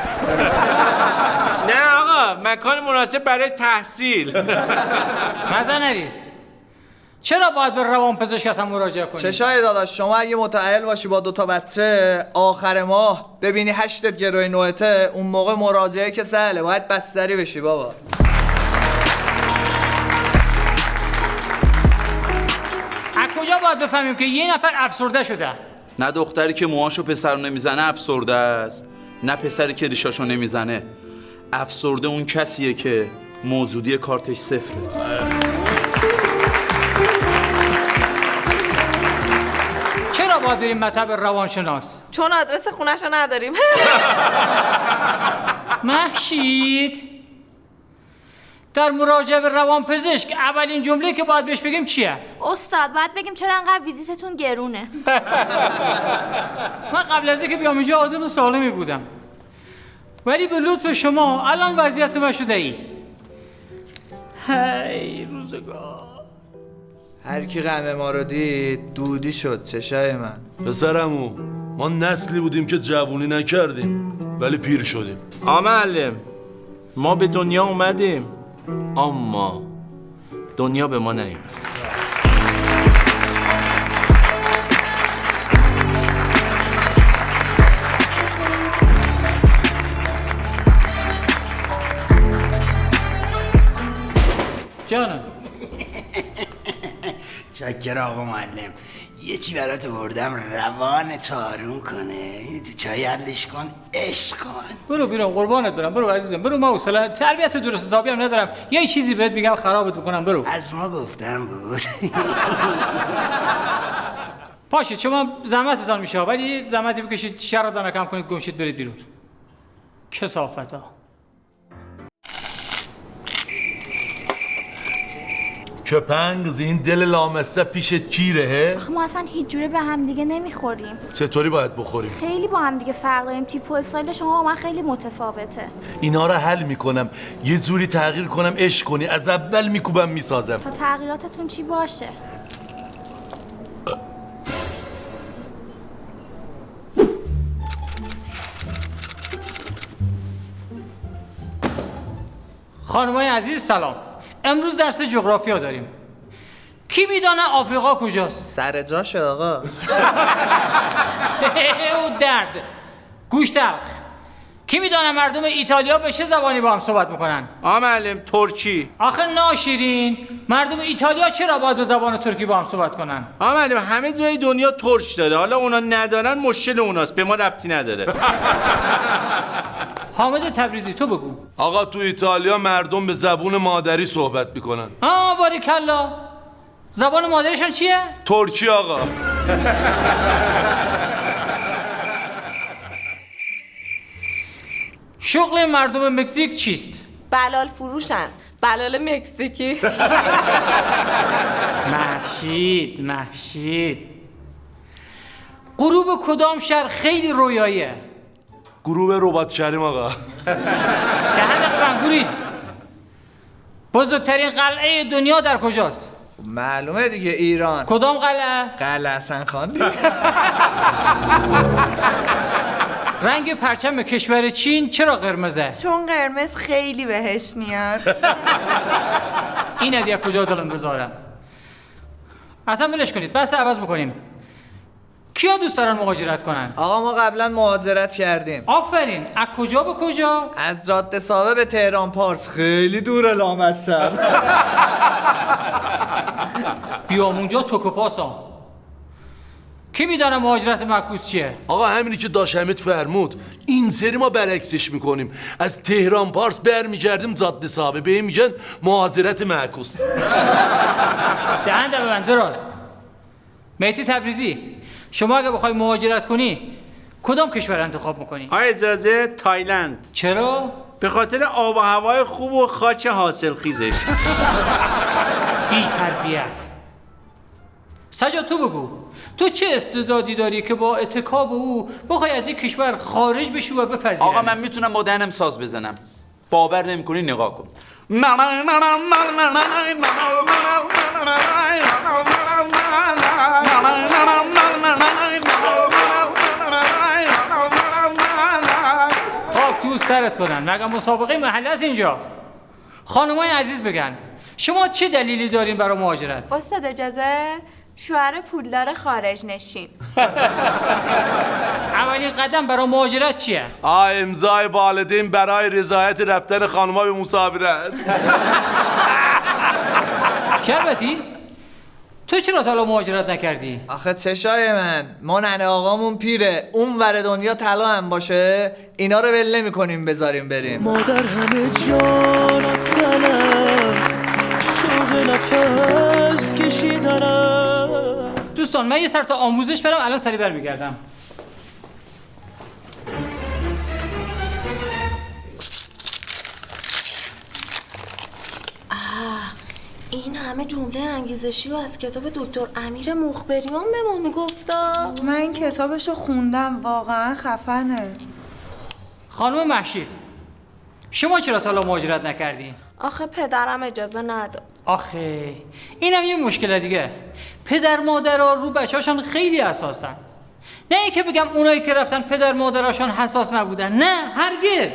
نه آقا، مکان مناسب برای تحصیل. مزه نریز. چرا باید به روانپزشک اصلا مراجعه کنی؟ چشای داداش، شما اگه متأهل باشی با 2 بچه آخر ماه ببینی 8 گروی نوعته، اون موقع مراجعه که سهله، باید بستری بشی بابا. از کجا باید بفهمیم که یه نفر افسرده شده؟ نه دختری که موهاشو پسر نمیزنه افسرده است، نه پسری که ریشاشو نمیزنه. افسرده اون کسیه که موجودی کارتش صفره. چرا باید بریم مطب روانشناس؟ چون آدرس خونه‌شو نداریم. محشید، در مراجعه به روانپزشک اولین جمله که باید بهش بگیم چیه؟ استاد باید بگیم چرا انقدر ویزیتتون گرونه. من قبل از اینکه بیام اینجا آدم سالمی بودم، ولی به لطف شما الان وضعیت من شده ای. هی روزگار. هر کی غم ما رو دید دودی شد چشای من. پسرمو، ما نسلی بودیم که جوونی نکردیم ولی پیر شدیم. معلم، ما به دنیا اومدیم اما دنیا به ما نیومد. جانم. چکر آقا معلم، یه چی برات بردم روانت آروم کنه، یه چای حلش کن، عشق کن. برو بیرون قربانت برم، برو عزیزم، برو. ما حوصله تربیت درست حسابی هم ندارم، یه چیزی بهت میگم خرابت بکنم. برو. از ما گفتم بود. پاشید، شما زحمتتان میشه ولی زحمتی بکشید، شر رو کم کنید، گمشید برید بیرون. کثافتا. کپنگ این دل لامسته پیشت کیره؟ آخه ما اصلا هیچ جوره به هم دیگه نمیخوریم. چطوری باید بخوریم؟ خیلی با هم دیگه فرق داریم. تیپ و استایل شما با من خیلی متفاوته. اینا رو حل میکنم، یه جوری تغییر کنم عشق کنی، از اول میکوبم میسازم. تا تغییراتتون چی باشه؟ خانمای عزیز سلام. امروز درس جغرافیا داریم. کی میدانه آفریقا کجاست؟ سر جاشه آقا. او درد. گوش تلخ. کی میدانه مردم ایتالیا به چه زبانی با هم صحبت میکنن؟ معلم، ترکی. آخه ناشیرین، مردم ایتالیا چرا باید به زبان ترکی با هم صحبت کنن؟ معلم، همه جای دنیا ترک داره، حالا اونا ندارن مشکل اوناست، به ما ربطی نداره. حامد تبریزی تو بگو. آقا تو ایتالیا مردم به زبون مادری صحبت میکنن. باریکلا. زبان مادریشان چیه؟ ترکی آقا. شغل مردم مکزیک چیست؟ بلال فروشن. بلال مکزیکی. محشید. غروب کدام شهر خیلی رویاییه؟ غروب رباط کریم آقا. دهنت بنگوری. بزرگترین قلعه دنیا در کجاست؟ معلومه دیگه، ایران. کدام قلعه؟ قلعه حسن خان. رنگ پرچم کشور چین چرا قرمزه؟ چون قرمز خیلی بهش میاد. این هدیه کجا دلم بذارم؟ اصلا ولش کنید، بس عوض بکنیم. کیا دوست دارن مهاجرت کنن؟ آقا ما قبلا مهاجرت کردیم. آفرین. از کجا به کجا؟ از جاده ساوه به تهران پارس. خیلی دوره لامصب. بیام اونجا توکوپاسم. کی میدونه مهاجرت معکوس چیه؟ آقا همینی که داش حمید فرمود، این سری ما برعکسش میکنیم، از تهران پارس برمیگردیم جاده ساوه، به این میگن مهاجرت معکوس. دهنده به من دراز. مهدی تبریزی، شما اگه بخوای مهاجرت کنی کدام کشور انتخاب میکنی؟ اجازه تایلند. چرا؟ به خاطر آب و هوای خوب و خاک حاصل خیزش. بی تربیت. سجاد تو بگو، تو چه استعدادی داری که با اتکا به او بخوای از این کشور خارج بشی و بپذیری؟ آقا من میتونم با دهنم ساز بزنم. باور نمیکنی نگاه کن. خاک تو سرت کنن، مگه مسابقه محله است اینجا؟ خانمای عزیز بگن شما چه دلیلی دارین برای مهاجرت؟ استاد اجازه؟ شوهر پولدار خارج نشین. اولین قدم برای مهاجرت چیه؟ امضای والدین برای رضایت رفتن خانم‌ها به مسافرت. شربتی؟ تو چرا تا حالا مهاجرت نکردی؟ آخه چشای من، ما ننه آقامون پیره، اون ور دنیا طلا هم باشه اینا رو ول نمی‌کنیم بذاریم بریم. مادر همه جانت زنم، شوق نفس کشیدنم. دوستان من یه سر تا آموزش برم، الان سری برمیگردم. این همه جمله انگیزشی رو از کتاب دکتر امیر مخبریان به ما میگفتا. من این کتابشو خوندم، واقعا خفنه. خانم محشید شما چرا تا حالا مهاجرت نکردی؟ آخه پدرم اجازه نداد. آخه اینم یه مشکل دیگه. پدر مادرها رو بچه‌هاشون خیلی حساسن. نه اینکه بگم اونایی که رفتن پدر مادرهاشون حساس نبودن، نه هرگز.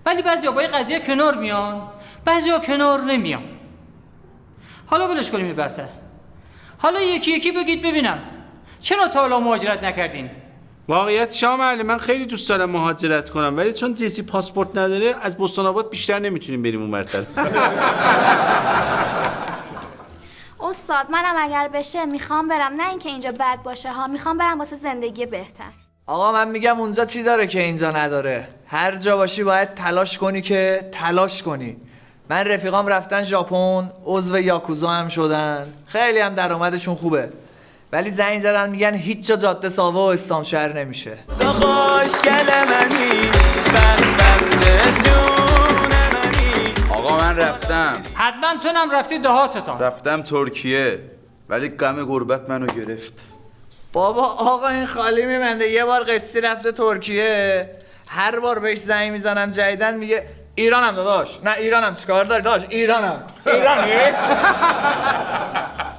ولی بعضیا با این قضیه کنار میان، بعضیا کنار نمیان. حالا ولش کنیم این بحثه. حالا یکی یکی بگید ببینم چرا تا حالا مهاجرت نکردین؟ واقعیت شما معلم من خیلی دوست دارم مهاجرت کنم، ولی چون جسی پاسپورت نداره از بستان آباد بیشتر نمیتونیم بریم اون مرتبه. استاد منم اگر بشه میخوام برم، نه اینکه اینجا بد باشه ها، میخوام برم واسه زندگی بهتر. آقا من میگم اونجا چی داره که اینجا نداره؟ هر جا باشی باید تلاش کنی که تلاش کنی. من رفیقام رفتن ژاپن، عضو یاکوزا هم شدن، خیلی هم درآمدشون خوبه، ولی زنگ زدن میگن هیچ جا جاده ساوا و استام شهر نمیشه. تو خوشگل منی، بدبخت جون منی. آقا من رفتم. حتما تو هم رفتی دهاتتان. رفتم ترکیه ولی غم غربت منو گرفت. بابا آقا این خالی میمنده یه بار قصی رفته ترکیه، هر بار بهش زنگ میزنم جدیدن میگه ایرانم داداش. نه ایرانم چیکار داری داداش؟ ایرانی؟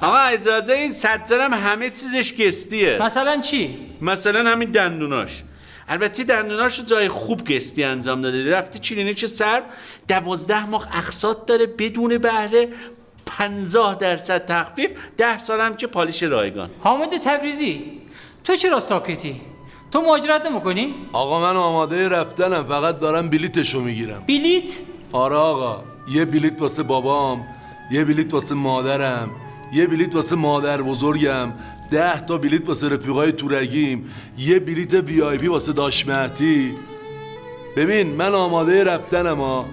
آقا اجازه این سدزرم همه چیزش گستیه. مثلا چی؟ مثلا همین دندوناش. البته دندوناش جای خوب گستی انجام داده. رفته کلینیک سر 12 ماه اقساط داره بدون بهره، 50% تخفیف، 10 سالم که پالیش رایگان. حامد تبریزی تو چرا ساکتی؟ تو مهاجرت نمی‌کنی؟ آقا من آماده رفتنم، فقط دارم بلیتشو میگیرم. بلیت؟ آره آقا، یه بلیت واسه بابام، یه بلیت واسه مادرم، یه بلیت واسه مادر بزرگم، 10 تا بلیت واسه رفیقای تورگیم، یه بلیت VIP واسه داش مهدی. ببین من آماده رفتنم ها،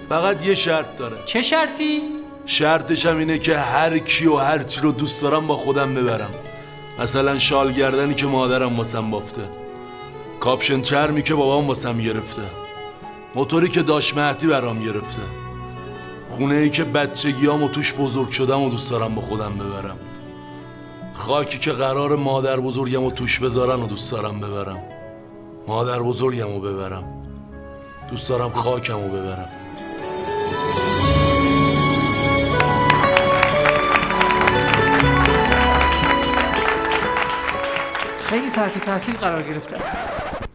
فقط یه شرط داره. چه شرطی؟ شرطش هم اینه که هر کی و هر چی رو دوست دارم با خودم ببرم. مثلا شال گردنی که مادرم واسم بافته، کاپشن چرمی که بابام واسم گرفته، موتوری که داش مهدی برام گرفته، خونه ای که بچگیامو توش بزرگ شدم و دوست دارم با خودم ببرم، خاکی که قرار مادر بزرگمو توش بذارن و دوست دارم ببرم. مادر بزرگمو ببرم، دوست دارم خاکمو ببرم. خیلی تحت تاثیر قرار گرفتن.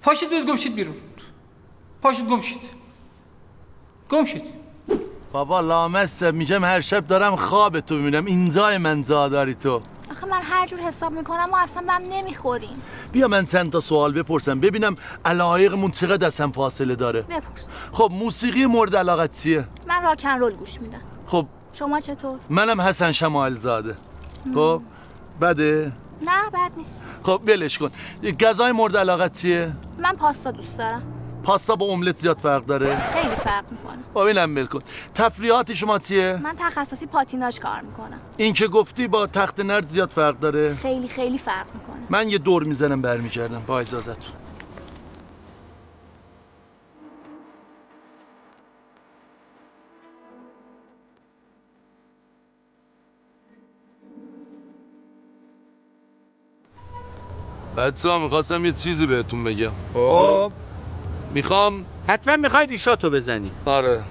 پاشید بیاد گم شید بیرون. پاشید گم شید. گم شید. بابا لامصب میگم هر شب دارم خواب تو میبینم، اینجای من زاداری تو. آخه من هر جور حساب میکنم ما اصلا به هم نمیخوریم. بیا من چند تا سوال بپرسم ببینم علایقمون چقدر از هم فاصله داره. بپرس. خب موسیقی مورد علاقت چیه؟ من راکن رول گوش میدم. خب شما چطور؟ منم حسن شمائل زاده. خب بده؟ نه بد نیست. خب ولش کن. غذای مورد علاقت چیه؟ من پاستا دوست دارم. پاستا با املت زیاد فرق داره؟ خیلی فرق میکنه. خب اینم ول کن. تفریحات شما چیه؟ من تخصصی پاتیناژ کار میکنم. این که گفتی با تخت نرد زیاد فرق داره؟ خیلی خیلی فرق میکنه. من یه دور میزنم برمیگردم. با اجازهتون. بچه‌ها میخواستم یه چیزی بهتون بگم. خب میخوام حتما میخواید ایشاتو بزنی. آره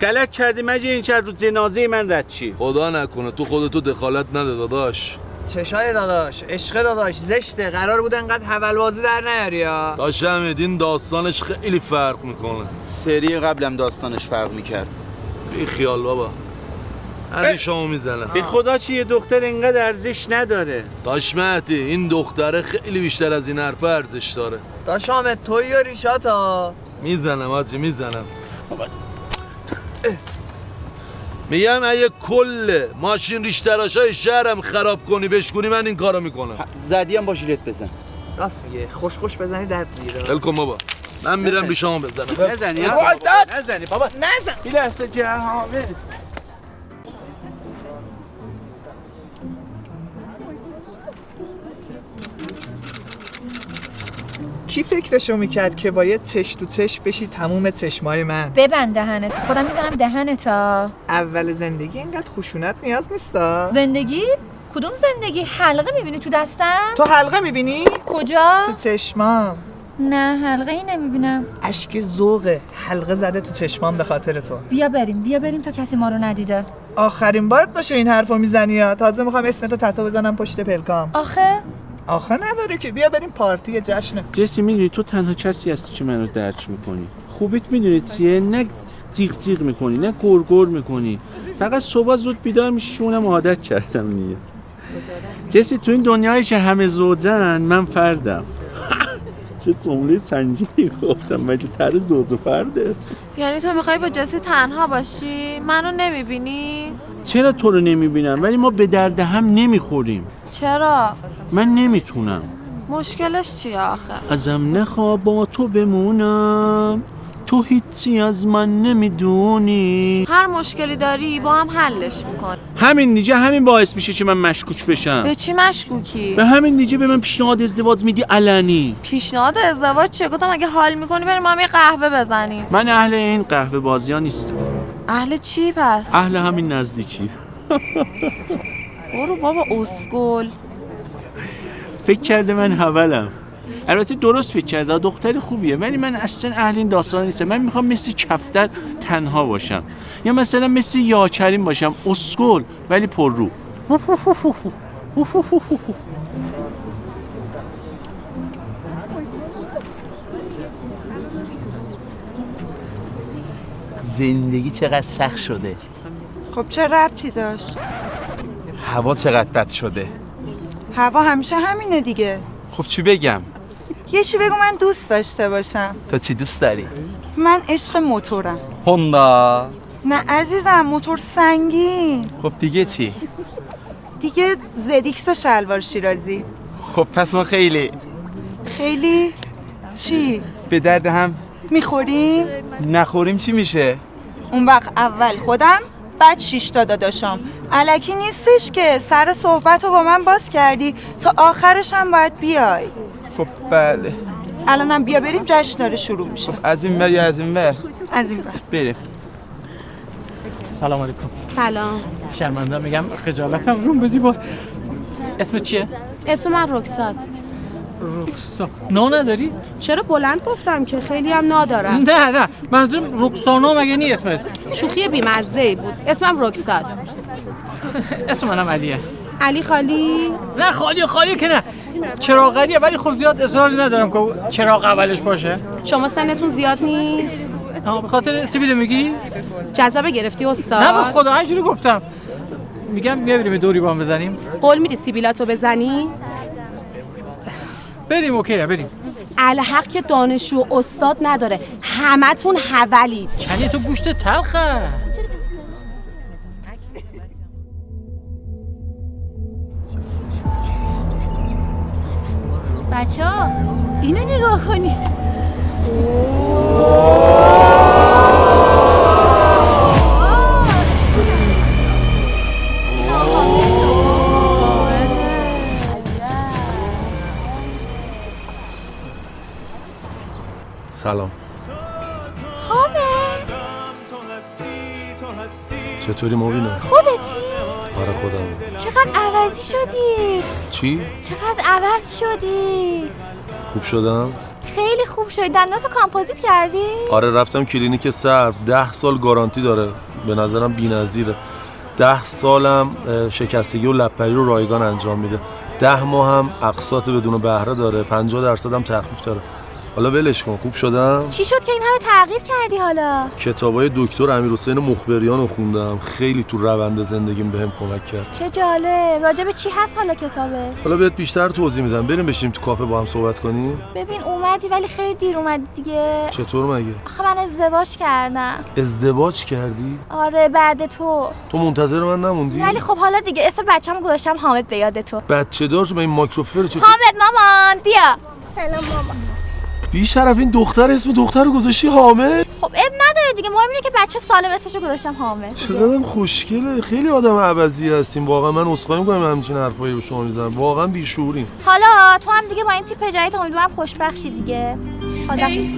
غلط کردی مگه این کرد رو جنازه من رد چی؟ خدا نکنه تو خودتو دخالت نده داداش. چشای داداش، عشق داداش، زشته. قرار بود انقدر حولبازی در نیاری ها. داش حمید این داستانش خیلی فرق میکنه. سری قبلم داستانش فرق میکرد. بی خیال بابا. هر شما میزنه. به خدا چی یه دختر اینقدر ارزش نداره. داش مهدی این دختره خیلی بیشتر از این حرفا ارزش داره. داش حامد توی و ریشاتا. میزنم آجی میزنم. میگم اگه کل ماشین ریش تراشای شهرم خراب کنی بشکنی من این کارو میکنم. زدی هم با ژیلت بزن. راست میگه. خوش بزنی درد میگیره. ول کن بابا. من میرم ریشامو بزنم. نزنی بابا. نزن. این لحظه جهامه. کی فکرشو میکرد که باید چش تو چش بشی تموم چشمای من؟ ببند دهنت، خودم میزنم دهنتا. اول زندگی اینقدر خشونت نیاز نیستا. زندگی؟ کدوم زندگی؟ حلقه میبینی تو دستم؟ تو حلقه میبینی؟ کجا؟ تو چشمام. نه حلقه ای نمیبینم. اشک ذوقه، حلقه زده تو چشمام به خاطر تو. بیا بریم تا کسی ما رو ندیده. آخرین بارت باشه این حرفو میزنی یا تازه میخوام اسمتو تتو بزنم پشت پلکام. آخه نداره که. بیا بریم پارتی جشنه. جسی میدونی تو تنها کسی هستی که منو درک میکنی. خوبیت میدونی چیه؟ نه جیغ جیغ میکنی نه گرگر میکنی. فقط صبح زود بیدار میشی که اونم عادت کردم دیگه. جسی تو این دنیایی که همه زوجن من فردم. چه جمله سنگینی گفتم. مگه تر زوج و فرده؟ یعنی تو میخوای با جسی تنها باشی؟ منو نمیبینی؟ چرا تو رو نمیبینم ولی ما به درد هم نمیخوریم. چرا؟ من نمیتونم. مشکلش چیه آخه؟ ازم نخواه با تو بمونم، تو هیچی از من نمیدونی. هر مشکلی داری با هم حلش میکن. همین دیگه همین باعث میشه که من مشکوک بشم. به چی مشکوکی؟ به همین دیگه به من پیشنهاد ازدواج میدی علنی. پیشنهاد ازدواج چیه؟ گفتم اگه حال میکنی بریم ما هم یه قهوه بزنیم. من اهل این قهوه بازی ها نیستم. اهل چی پس؟ اهل همین نزدیکی. برو بابا اسکول. فکر کرده من حولم. البته درست فکر کرده دختر خوبیه ولی من اصلا اهل این داستان نیستم. من میخوام مثل کفتر تنها باشم یا مثلا مثل یاکریم باشم اسکول ولی پر رو. زندگی چقدر سخت شده. خب چه ربطی داشت؟ هوا چقدر بد شده. هوا همیشه همینه دیگه. خب چی بگم؟ یه چی بگو من دوست داشته باشم. تو چی دوست داری؟ من عشق موتورم. هوندا. نه عزیزم موتور سنگین. خب دیگه چی؟ دیگه زدیکس و شلوار شیرازی. خب پس ما خیلی چی؟ به درد هم میخوریم؟ نخوریم چی میشه؟ اون وقت اول خودم بعد 6 تا داداشام. الکی نیستش که سر صحبت رو با من باز کردی تا آخرش هم باید بیای. خب بله. الانم بیا بریم جشن داره شروع میشه. از این ور یا از این ور؟ از این ور. بریم. سلام علیکم. سلام. شرمنده میگم خجالتم روم بدی با. اسمت چیه؟ اسم من رکساست. رکسا. نا نداری؟ چرا بلند گفتم که خیلی هم نادارم. نه منظورم رکسانا مگه نی اسمت؟ شوخی بی‌مزه‌ای بود. اسمم رکساست. اسم منم علیه. علی خالی؟ نه خالی که نه. چراغ ولی خب زیاد اصراری ندارم که چراغ اولش باشه. شما سنتون زیاد نیست؟ به خاطر سیبیل میگی؟ جذابه گرفتی استاد؟ نه به خدا اینجوری گفتم. میگم بریم دوری با هم بزنیم. قول میدی سیبیلاتو بزنی؟ بریم اوکیه بریم. الحق که دانشجو استاد نداره. همتون حولید. یعنی تو گوشت تلخه. بچه‌ها اینو نگاه کنید. سلام. حامد چطوری مبینه؟ خودتی؟ آره خودم. چقدر عوضی شدی؟ چی؟ چقدر عوض شدی؟ خوب شدم؟ خیلی خوب خوب شدی؟ دندوناتو کامپوزیت کردی؟ آره رفتم کلینیک سر 10 سال گارانتی داره، به نظرم بی‌نظیره. 10 سالم شکستگی و لب‌پری رو رایگان انجام میده. 10 ماه هم اقساط بدون بهره داره، 50% هم تخفیف داره. حالا ولش کن، خوب شدم. چی شد که این همه تغییر کردی حالا؟ کتابای دکتر امیرحسین مخبریان رو خوندم، خیلی تو روند زندگیم بهم کمک کرد. چه جالب. راجع به چی هست حالا کتابش؟ حالا بهت بیشتر توضیح میدم. بریم بشیم تو کافه با هم صحبت کنیم. ببین اومدی ولی خیلی دیر اومدی دیگه. چطور مگه؟ آخه من ازدواج کردم. ازدواج کردی؟ آره بعد تو. تو منتظر من نموندی؟ ولی خب حالا دیگه اسم بچه‌مو گذاشتم حامد به یاد تو. بچه دار شو، به این مایکروفر چطور؟ حامد مامان بیا. سلام مامان. بی شرف این دختر اسم دختر رو گذاشتی حامد؟ خب اب نداره دیگه، مهم اینه که بچه سالم اسمشو گذاشتم حامد. چقدرم خوشگله. خیلی آدم عوضی هستیم واقعا. من عذرخواهی می‌کنم همچین حرفایی رو شما میزنم، واقعا بیشعوریم. حالا تو هم دیگه با این تیپ جدید امیدوارم خوشبخت شی دیگه. خداحافظ.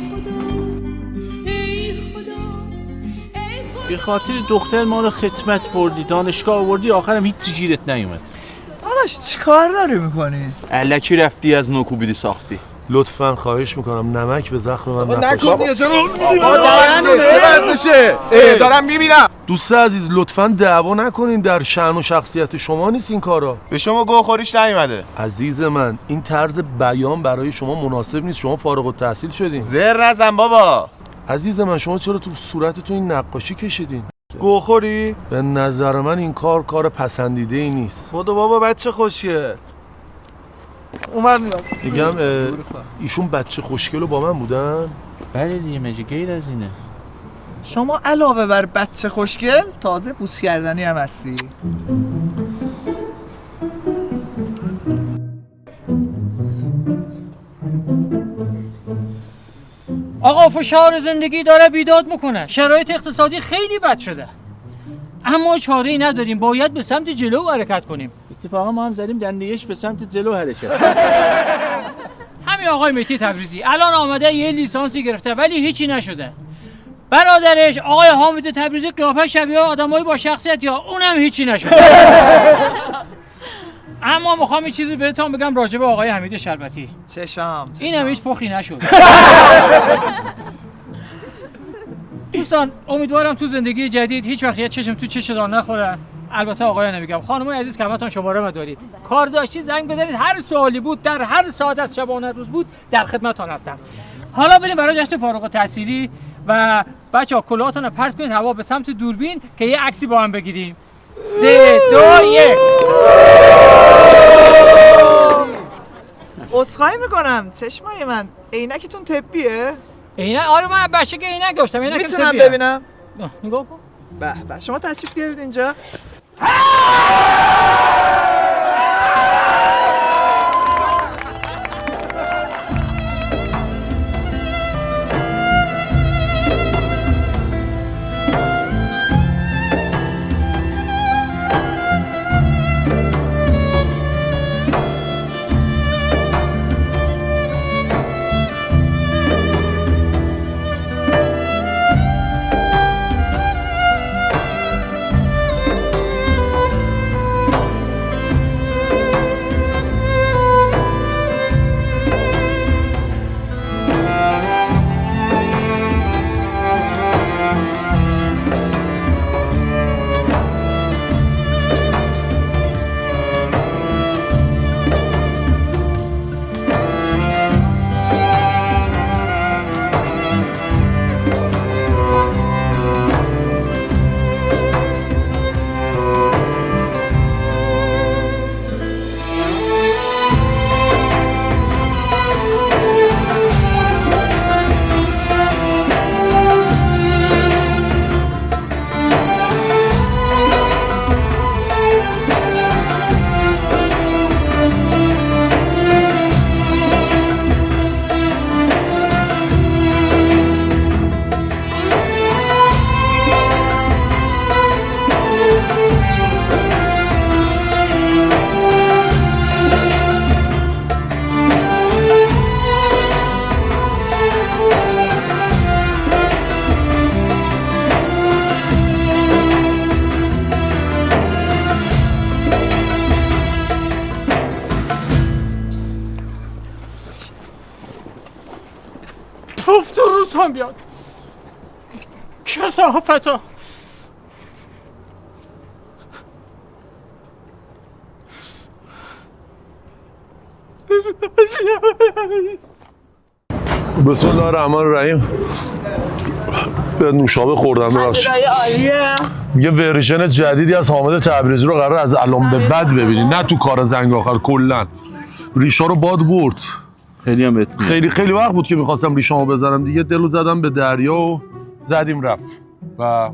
به خاطر دختر ما رو خدمت بردی، دانشگاه آوردی، آخرم هیچ گیرت نیومد. داداش چیکار داری میکنی؟ الکی رفتی از نو کوبیدی ساختی. لطفا خواهش میکنم نمک به زخم من نپاش. نکن دیگه، چه وضعشه؟ دارم میبینم. دوست عزیز لطفا دعوا نکنین، در شأن و شخصیت شما نیست این کارا. به شما گوخوریش نیومده. عزیز من این طرز بیان برای شما مناسب نیست. شما فارغ التحصیل شدین. زر نزن بابا. عزیز من شما چرا تو صورتتون این نقاشی کشیدین؟ گوخوری؟ به نظر من این کار پسندیده ای نیست. بودو بابا بچه خوشیه. اومد میاد. میگم ایشون بچه خوشگل با من بودن؟ بله دیگه، مگه غیر از اینه؟ شما علاوه بر بچه خوشگل تازه بوس کردنی هم هستی. آقا فشار زندگی داره بیداد میکنه، شرایط اقتصادی خیلی بد شده، اما چاره‌ای نداریم، باید به سمت جلو حرکت کنیم. اتفاقا ما هم زدیم دنده‌اش به سمت جلو حرکت. همین آقای مهدی تبریزی الان آمده یه لیسانسی گرفته ولی هیچی نشده. برادرش آقای حامد تبریزی قیافه شبیه آدمایی با شخصیت، یا اونم هیچی نشده. اما میخوام یه چیزی بهتون بگم راجع به آقای حمید شربتی. چشم. اینم هیچ پخی نشد. دوستان امیدوارم تو زندگی جدید هیچ وقت یه چشم تو چشتون نخوره. البته آقایان نمیگم، خانمای عزیز که همتون شماره ما دارید، کار داشتی زنگ بزنید، هر سوالی بود در هر ساعت از شبانه روز بود در خدمتتون هستم. حالا بریم برای جشن فارغ التحصیلی و بچه‌ها کلاهاتون رو پرت کنید هوا به سمت دوربین که یه عکسی با هم بگیریم. 3 2 1. عذرخواهی میکنم چشمای من عینکتون طبیه؟ عینک؟ آره من بچگی عینک داشتم. میتونم ببینم؟ نگاه کن. به شما تشریف بیارید اینجا. توف تو روتان بیاد. کثافتا. بسم الله الرحمن الرحیم. به نوشابه خوردم ببخشید. عالیه. یه ورژن جدیدی از حامد تبریزی رو قرار از الان به بعد ببینید، نه تو کار زنگ آخر، کلا ریشا رو باد برد. خیلی هم خیلی وقت بود که میخواستم ریشامو بزنم دیگه، دلو زدم به دریا و زدیم رفت. و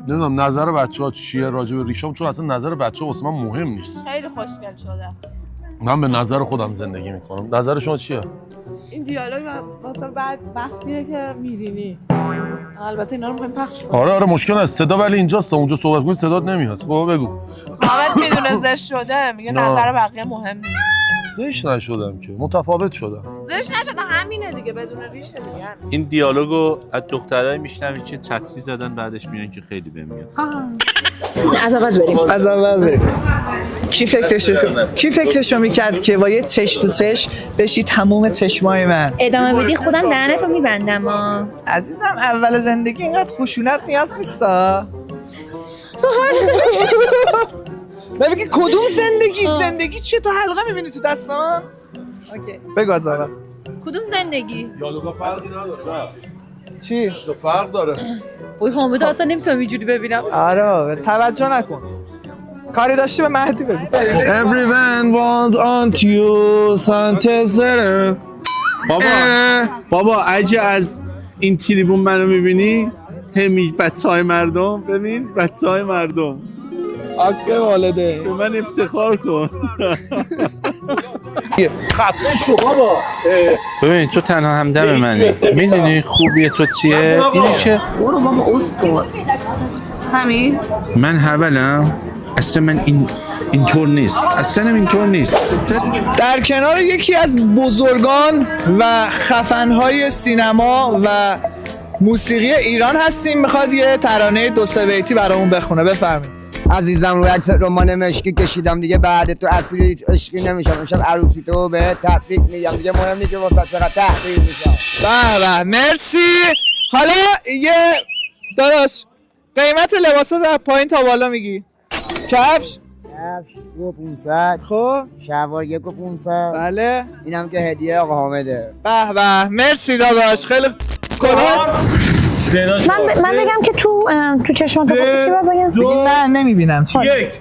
نمیدونم نظر بچه‌ها چیه راجع به ریشام، چون اصلا نظر بچه‌ها واسه من مهم نیست. خیلی خوشگل شده. من به نظر خودم زندگی میکنم. نظر شما چیه؟ این دیالوگ واسه بعد وقتیه که میرینی. البته اینا رو می‌خوایم پخش کنیم. آره مشکل است، صدا ولی اینجاست، اونجا صحبت کنی صدات نمیاد. خب بگو. حامد میدونه زشت شده، میگه نظر بقیه مهم نیست. زشت نشدم که، متفاوت شدم. زشت نشده، همینه دیگه، بدون ریشه دیگه. این دیالوگو از دخترای میشنوی که چتری زدن بعدش میان که خیلی بهم میاد. از اول بریم. کی فکرشو میکرد که با یه چش تو چش بشی تموم چشمای من؟ ادامه بدی خودم دهنتو میبندم ها. عزیزم اول زندگی اینقدر خشونت نیاز نیستا. تو نمیگی کدوم زندگی چیه؟ تو حلقه میبینی تو دست من؟ اوکی بگو از اول. کدوم زندگی؟ دیالوگا فرقی نداره. چی؟ فرق داره. اوی حامد اصلا نمیتونم اینجوری ببینم. آره توجه نکن. کاری داشتی به مهدی بگو. Everyone want on you Santander. بابا اگه از این تریبون منو میبینی همی بچهای مردم، ببین بچهای مردم حق والده به من افتخار کن. ببین تو تنها همدم منی، میدونی خوبی تو چیه؟ اینه که برو بابا اسکو. همین؟ من حولم اصلا من اینطور نیست، اصلا اینطور نیست. در کنار یکی از بزرگان و خفنهای سینما و موسیقی ایران هستیم، میخواد یه ترانه 2-3 بیتی برامون بخونه. بفرمایید. عزیزم روی عکس رمان مشکی کشیدم دیگه، بعد تو اصلی هیچ عشقی نمیشم، امشب عروسی تو به تبریک میگم دیگه، مهم نیست که واسه چقدر تحقیر میشم. به مرسی. حالا یه داداش قیمت لباسا در پایین تا بالا میگی؟ کفش 500. خب شلوار 1500. بله اینم که هدیه آقا حامده. به به مرسی داداش. خیلی کلا من بگم که تو چشمات چی باید بگم؟ نه نمیبینم چی. یک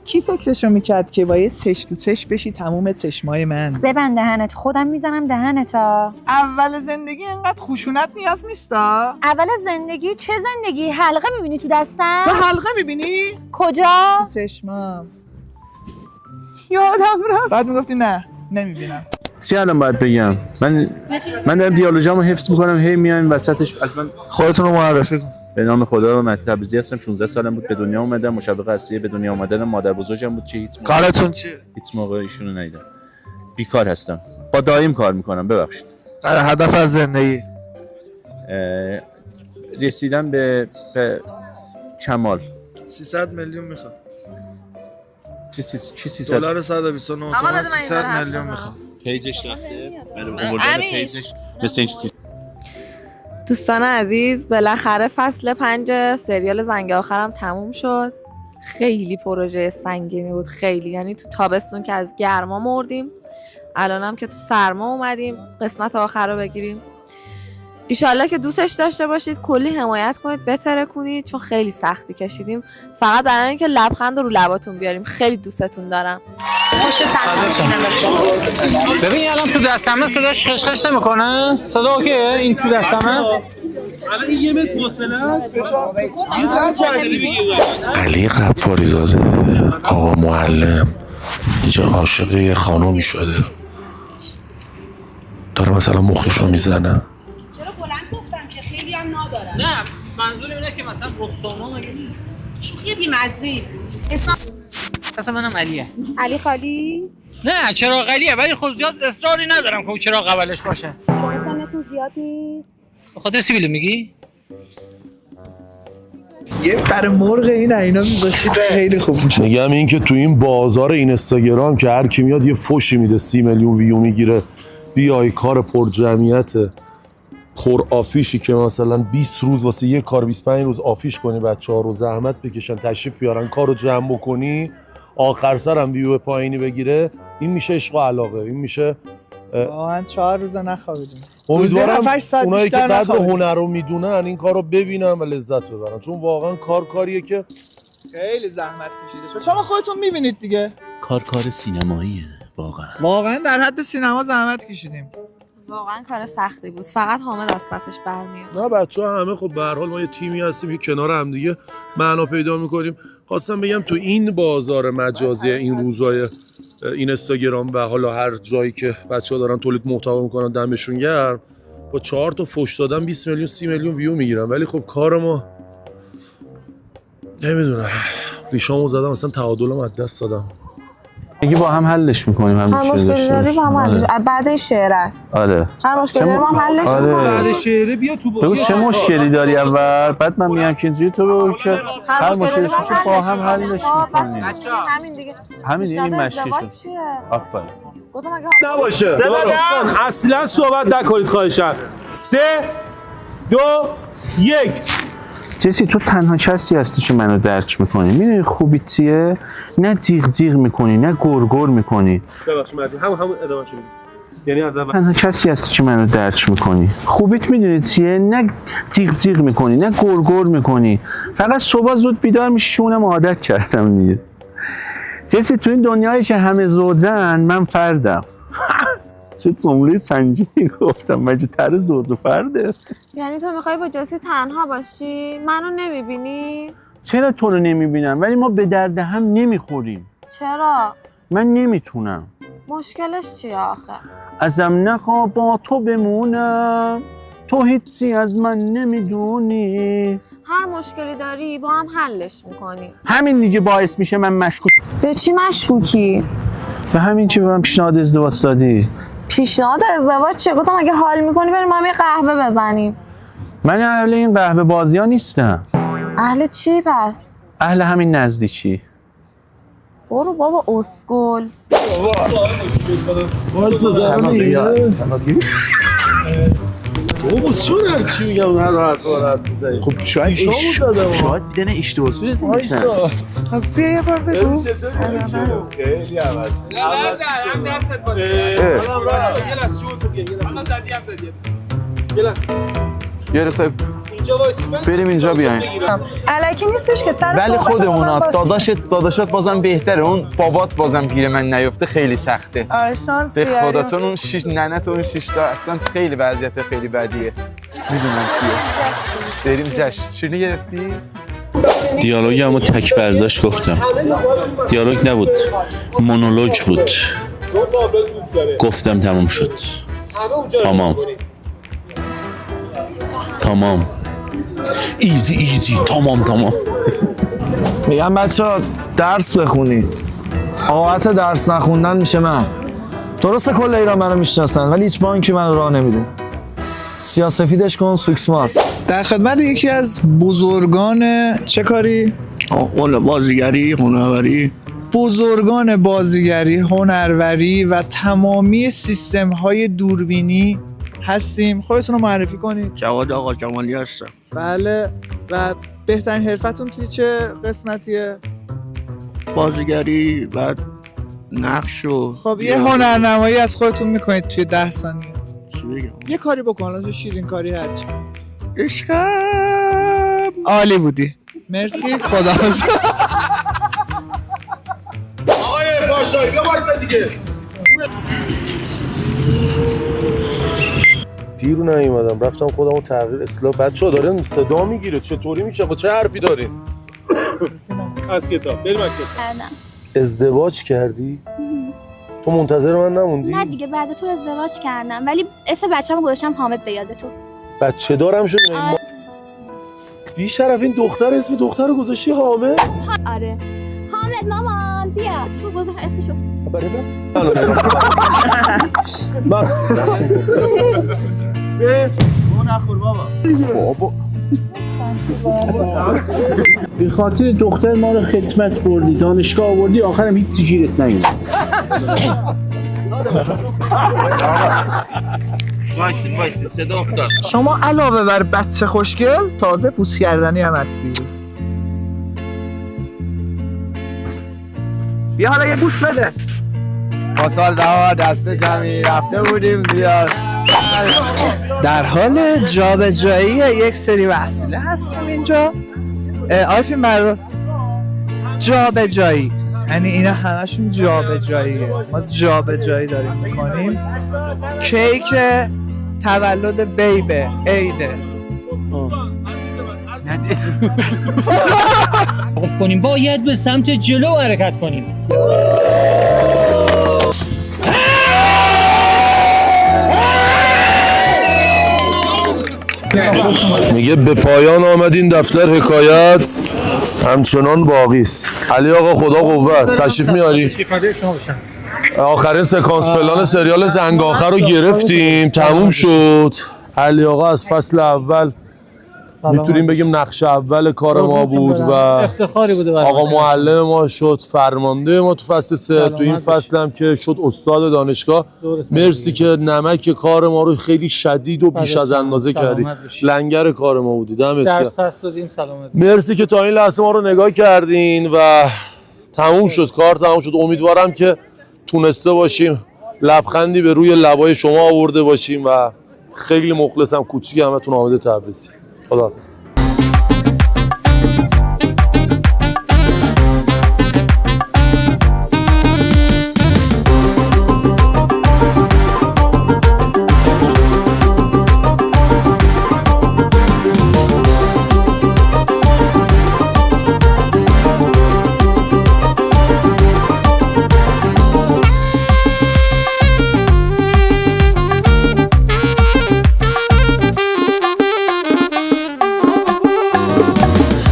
کی فکرشو میکرد که با یه چش تو چش بشی تموم چشمای من؟ ببند دهنت، خودم میزنم دهنتا. اول زندگی اینقاد خشونت نیاز نیستا. اول زندگی؟ چه زندگی؟ حلقه میبینی تو دستم؟ تو حلقه میبینی؟ کجا؟ چشمام. یادم رفت. بعد میگفتی نه نمیبینم. چی الان باید بگم؟ من دارم دیالوگامو حفظ میکنم، هی میایم وسطش. از من خودتون رو معرفی کن. به نام خدا. مهدی تبریزی هستم، 16 سالم بود به دنیا اومدم. مشوق اصلی به دنیا اومدن مادر بزرگم بود. هیچ کارتون چیه؟ هیچ موقع ایشونو ندیدم. بیکار هستم. با دایم کار میکنم. ببخشید. هدف از زندگی رسیدن به کمال. 300 میلیون میخوام. چی 300 دلار 129 تومن 300 میلیون میخوام. پیجش رفته. من آوردم پیجش مثل این چیز. دوستان عزیز بالاخره فصل 5 سریال زنگ آخرم تموم شد. خیلی پروژه سنگینی بود، خیلی. یعنی تو تابستون که از گرما مردیم، الانم که تو سرما اومدیم قسمت آخر رو بگیریم. ایشالله که دوستش داشته باشید، کلی حمایت کنید، بتره کنید، چون خیلی سختی کشیدیم فقط برای اینکه لبخند رو لباتون بیاریم. خیلی دوستتون دارم. ببین الان تو دستمه صداش خشخش نمیکنه؟ صدا اوکیه؟ این تو دستمه؟ الان این یه متر فاصله علی غفاری زاده آقا معلم اینجا عاشق یه خانومی شده، داره مثلا مخش رو میزنه. چرا بلند گفتم که خیلی هم ندارم. نه منظور اینه که مثلا رخصانا مگه نیست؟ شوخی بی‌مزه. اسم منم علیه. علی خالی؟ نه چراغ علیه، ولی خب زیاد اصراری ندارم که اون چراغ اولش باشه. شما سنتون زیاد نیست؟ به خاطر سیبیلو میگی؟ یه بر مرغ اینا می‌ذاشتید خیلی خوب میشه. میگم این که تو این بازار اینستاگرام که هر کی میاد یه فوشی میده 30 میلیون ویو میگیره بیای کار پر جمعیت پر آفیشی که مثلا 20 روز واسه یه کار 25 روز آفیش کنی، بچه‌ها رو زحمت بکشن تشریف بیارن کارو جمع بکنی، آخر سرم ویو پایینی بگیره، این میشه عشق و علاقه. این میشه واقعا 4 روز نخوابیدیم. امیدوارم اونایی که قدر هنر رو میدونن این کار رو ببینن و لذت ببرن، چون واقعا کاریه که خیلی زحمت کشیده شد. شما خودتون میبینید دیگه کار سینماییه واقعا در حد سینما زحمت کشیدیم. واقعا کار سختی بود، فقط حامد از پسش برمیاد. نه بچه‌ها همه خب به هر حال ما یه تیمی هستیم که کنار هم دیگه معنا پیدا میکنیم. خواستم بگم تو این بازار مجازی این روزای اینستاگرام و حالا هر جایی که بچه‌ها دارن تولید محتوا میکنن دمشون گرم، با 4 تا فوش دادن 20 میلیون 30 میلیون ویو میگیرن، ولی خب کار ما نمیدونم ریشامو زدم اصلا تعادلم از دست دادم. میگی با هم حلش میکنیم هر مشکلی داری با هم حلش. بعد این شعر است. آره. هر مشکلی داری با هم حلش میکنیم. بعد شعر بیا تو بگو چه مشکلی داری اول، بعد من میگم که اینجوری تو بگو که هر مشکلی با هم حلش میکنیم. همین دیگه. همین این مشکی شد. آفرین. گفتم اگه نباشه دوستان اصلا صحبت نکنید خواهشاً. 3 2 1 جسی تو تنها کسی هستی که منو درک میکنی. میدونی خوبی چیه؟ نه جیغ میکنی، نه گرگر میکنی. ببخشید مردی همون ادامه شد. یعنی از اول تنها کسی هستی که منو درک میکنی. خوبیت میدونی چیه؟ نه جیغ میکنی، نه گرگر میکنی. فقط صبح زود بیدار میشی، اونم عادت کردم دیگه. جسی تو این دنیایی که همه زودن من فردم. چه جمله سنگینی گفتم، مگه تر زوج و فرده؟ یعنی تو میخوای با جسی تنها باشی؟ منو نمیبینی؟ چرا تو رو نمیبینم؟ ولی ما به درد هم نمیخوریم. چرا؟ من نمیتونم. مشکلش چیه آخه؟ ازم نخوا با تو بمونم، تو هیچی از من نمیدونی. هر مشکلی داری با هم حلش میکنی. همین دیگه باعث میشه من مشکوک. به چی مشکوکی؟ به همین که به من پیشنهاد ازدواج دادی. پیشنهاد ازدواج چیه؟ گفتم اگه حال میکنی بریم ما هم یه قهوه بزنیم. من اهل این قهوه بازی ها نیستم. اهل چی پس؟ اهل همین نزدیکی. برو بابا اسکل. وایسا زمانی بابا چون هرچی میگم هر راحت میزنی. خب شاید دیدن اشتباه سوزت نیستن. بیا یه بار بگو. خیلی عوض. یه لحظه بریم اینجا بیاین. الکی نیستش که سر ولی صحبت خودمونا با داداشت بازم بهتره، اون بابات بازم گیر من نیفته خیلی سخته. آره شانس به بیاریم. خداتون اون ننت اون 6 تا اصلا خیلی وضعیت خیلی بدیه. میدونم چیه. بریم جشن. چونی گرفتی؟ دیالوگ اما تک برداشت گفتم. دیالوگ نبود، مونولوگ بود. گفتم تمام شد. تمام ایزی تمام. میگم بچه‌ها درس بخونید. عاقبت درس نخوندن میشه من. درسته کل ایران منو میشناسن ولی هیچ بانکی منو راه نمیده. سیاه‌سفیدش کن سوکسماست. در خدمت یکی از بزرگان چه کاری؟ بازیگری، هنروری. بزرگان بازیگری، هنروری و تمامی سیستم های دوربینی هستیم. خودتون رو معرفی کنید. جواد آقا جمالی هستم. بله. و بهترین حرفتون توی چه قسمتیه؟ بازیگری و نقش و خب یه هنرنمایی از خودتون میکنید توی 10 ثانیه. چی بگم؟ یه کاری بکن، لازم شیرین کاری هرچی. عشقم عالی بودی. مرسی. خداحافظ. آقای باشایی بیا وایسا دیگه. دیر نیومدم، رفتم خودمو تغییر اصلاح. بچه‌ها دارن صدا میگیره، چطوری میشه؟ با چه حرفی دارین؟ از کتاب بریم. از کتاب ازدواج کردی؟ تو منتظر من نموندی؟ نه دیگه بعد تو ازدواج کردم، ولی اسم بچه‌مو گذاشتم حامد به یاد تو. بچه دارم شد. بی شرف این دختر اسم دختر رو گذاشتی حامد؟ آره. حامد مامان بیا تو گذار اسمشو. برای من؟ سه نخور بابا. به خاطر دختر ما رو خدمت بردی، دانشگاه آوردی، آخرم هیچ گیرت نیومد. وایسین صدا افتاد. شما علاوه بر بچه خوشگل تازه پوست کردنی هم هستی. بیا حالا یه بوس بده. ما سال دوا دست جمعی رفته بودیم بیار. در حال جابجایی یک سری وسیله هستیم اینجا. آیفین برو جابجایی، یعنی اینا همشون جابجاییه. ما جابجایی داریم میکنیم. کیک تولد بیبه عیده. کنیم باید به سمت جلو حرکت کنیم. میگه به پایان آمدین دفتر حکایت همچنان باقی است. علی آقا خدا قوت، تشریف میاری؟ آخرین سکانس پلان سریال زنگ آخر رو گرفتیم، تموم شد. علی آقا از فصل اول میتونیم بگیم نقش اول کار ما بود و افتخاری بوده برای آقا معلم ما شد، فرمانده ما تو فصل 3. تو این فصل هم که شد استاد دانشگاه. مرسی که نمک کار ما رو خیلی شدید و بیش از اندازه کردی. لنگر کار ما بودی. دمت گرم. درس پس دادیم. سلامت. مرسی که تا این لحظه ما رو نگاه کردین و تموم شد، کار تموم شد. امیدوارم که تونسته باشیم لبخندی به روی لبای شما آورده باشیم و خیلی مخلصم. کوچیک همتون آمده تبریزی. خداحافظ.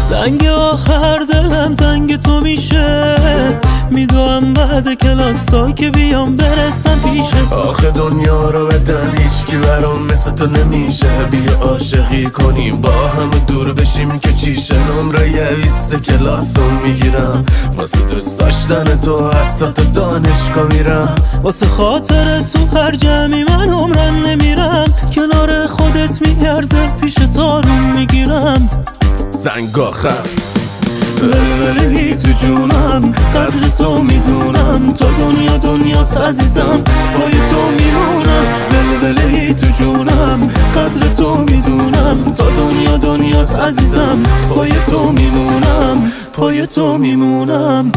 زنگ آخر دلم تنگ تو میشه، میدونم بعد کلاسا که بیام برسم پیشت. آخه دنیا رو بدن هیچکی برام مثل تو نمیشه. بیا عاشقی کنیم با هم دور بشیم که چیشه. نمره 20 کلاس رو میگیرم واسه دوست داشتن تو، حتی تو دانشگاه میرم. واسه خاطر تو هر جمعی من عمرن نمیرم. کنار خودت میارزه پیش تارون میگیرم. زنگ آخر ولی تو جونم قدر تو میدونم. تا دنیاست عزیزم پای تو میمونم. ولی تو جونم قدر تو میدونم. تا دنیاست عزیزم پای تو میمونم. پای تو میمونم.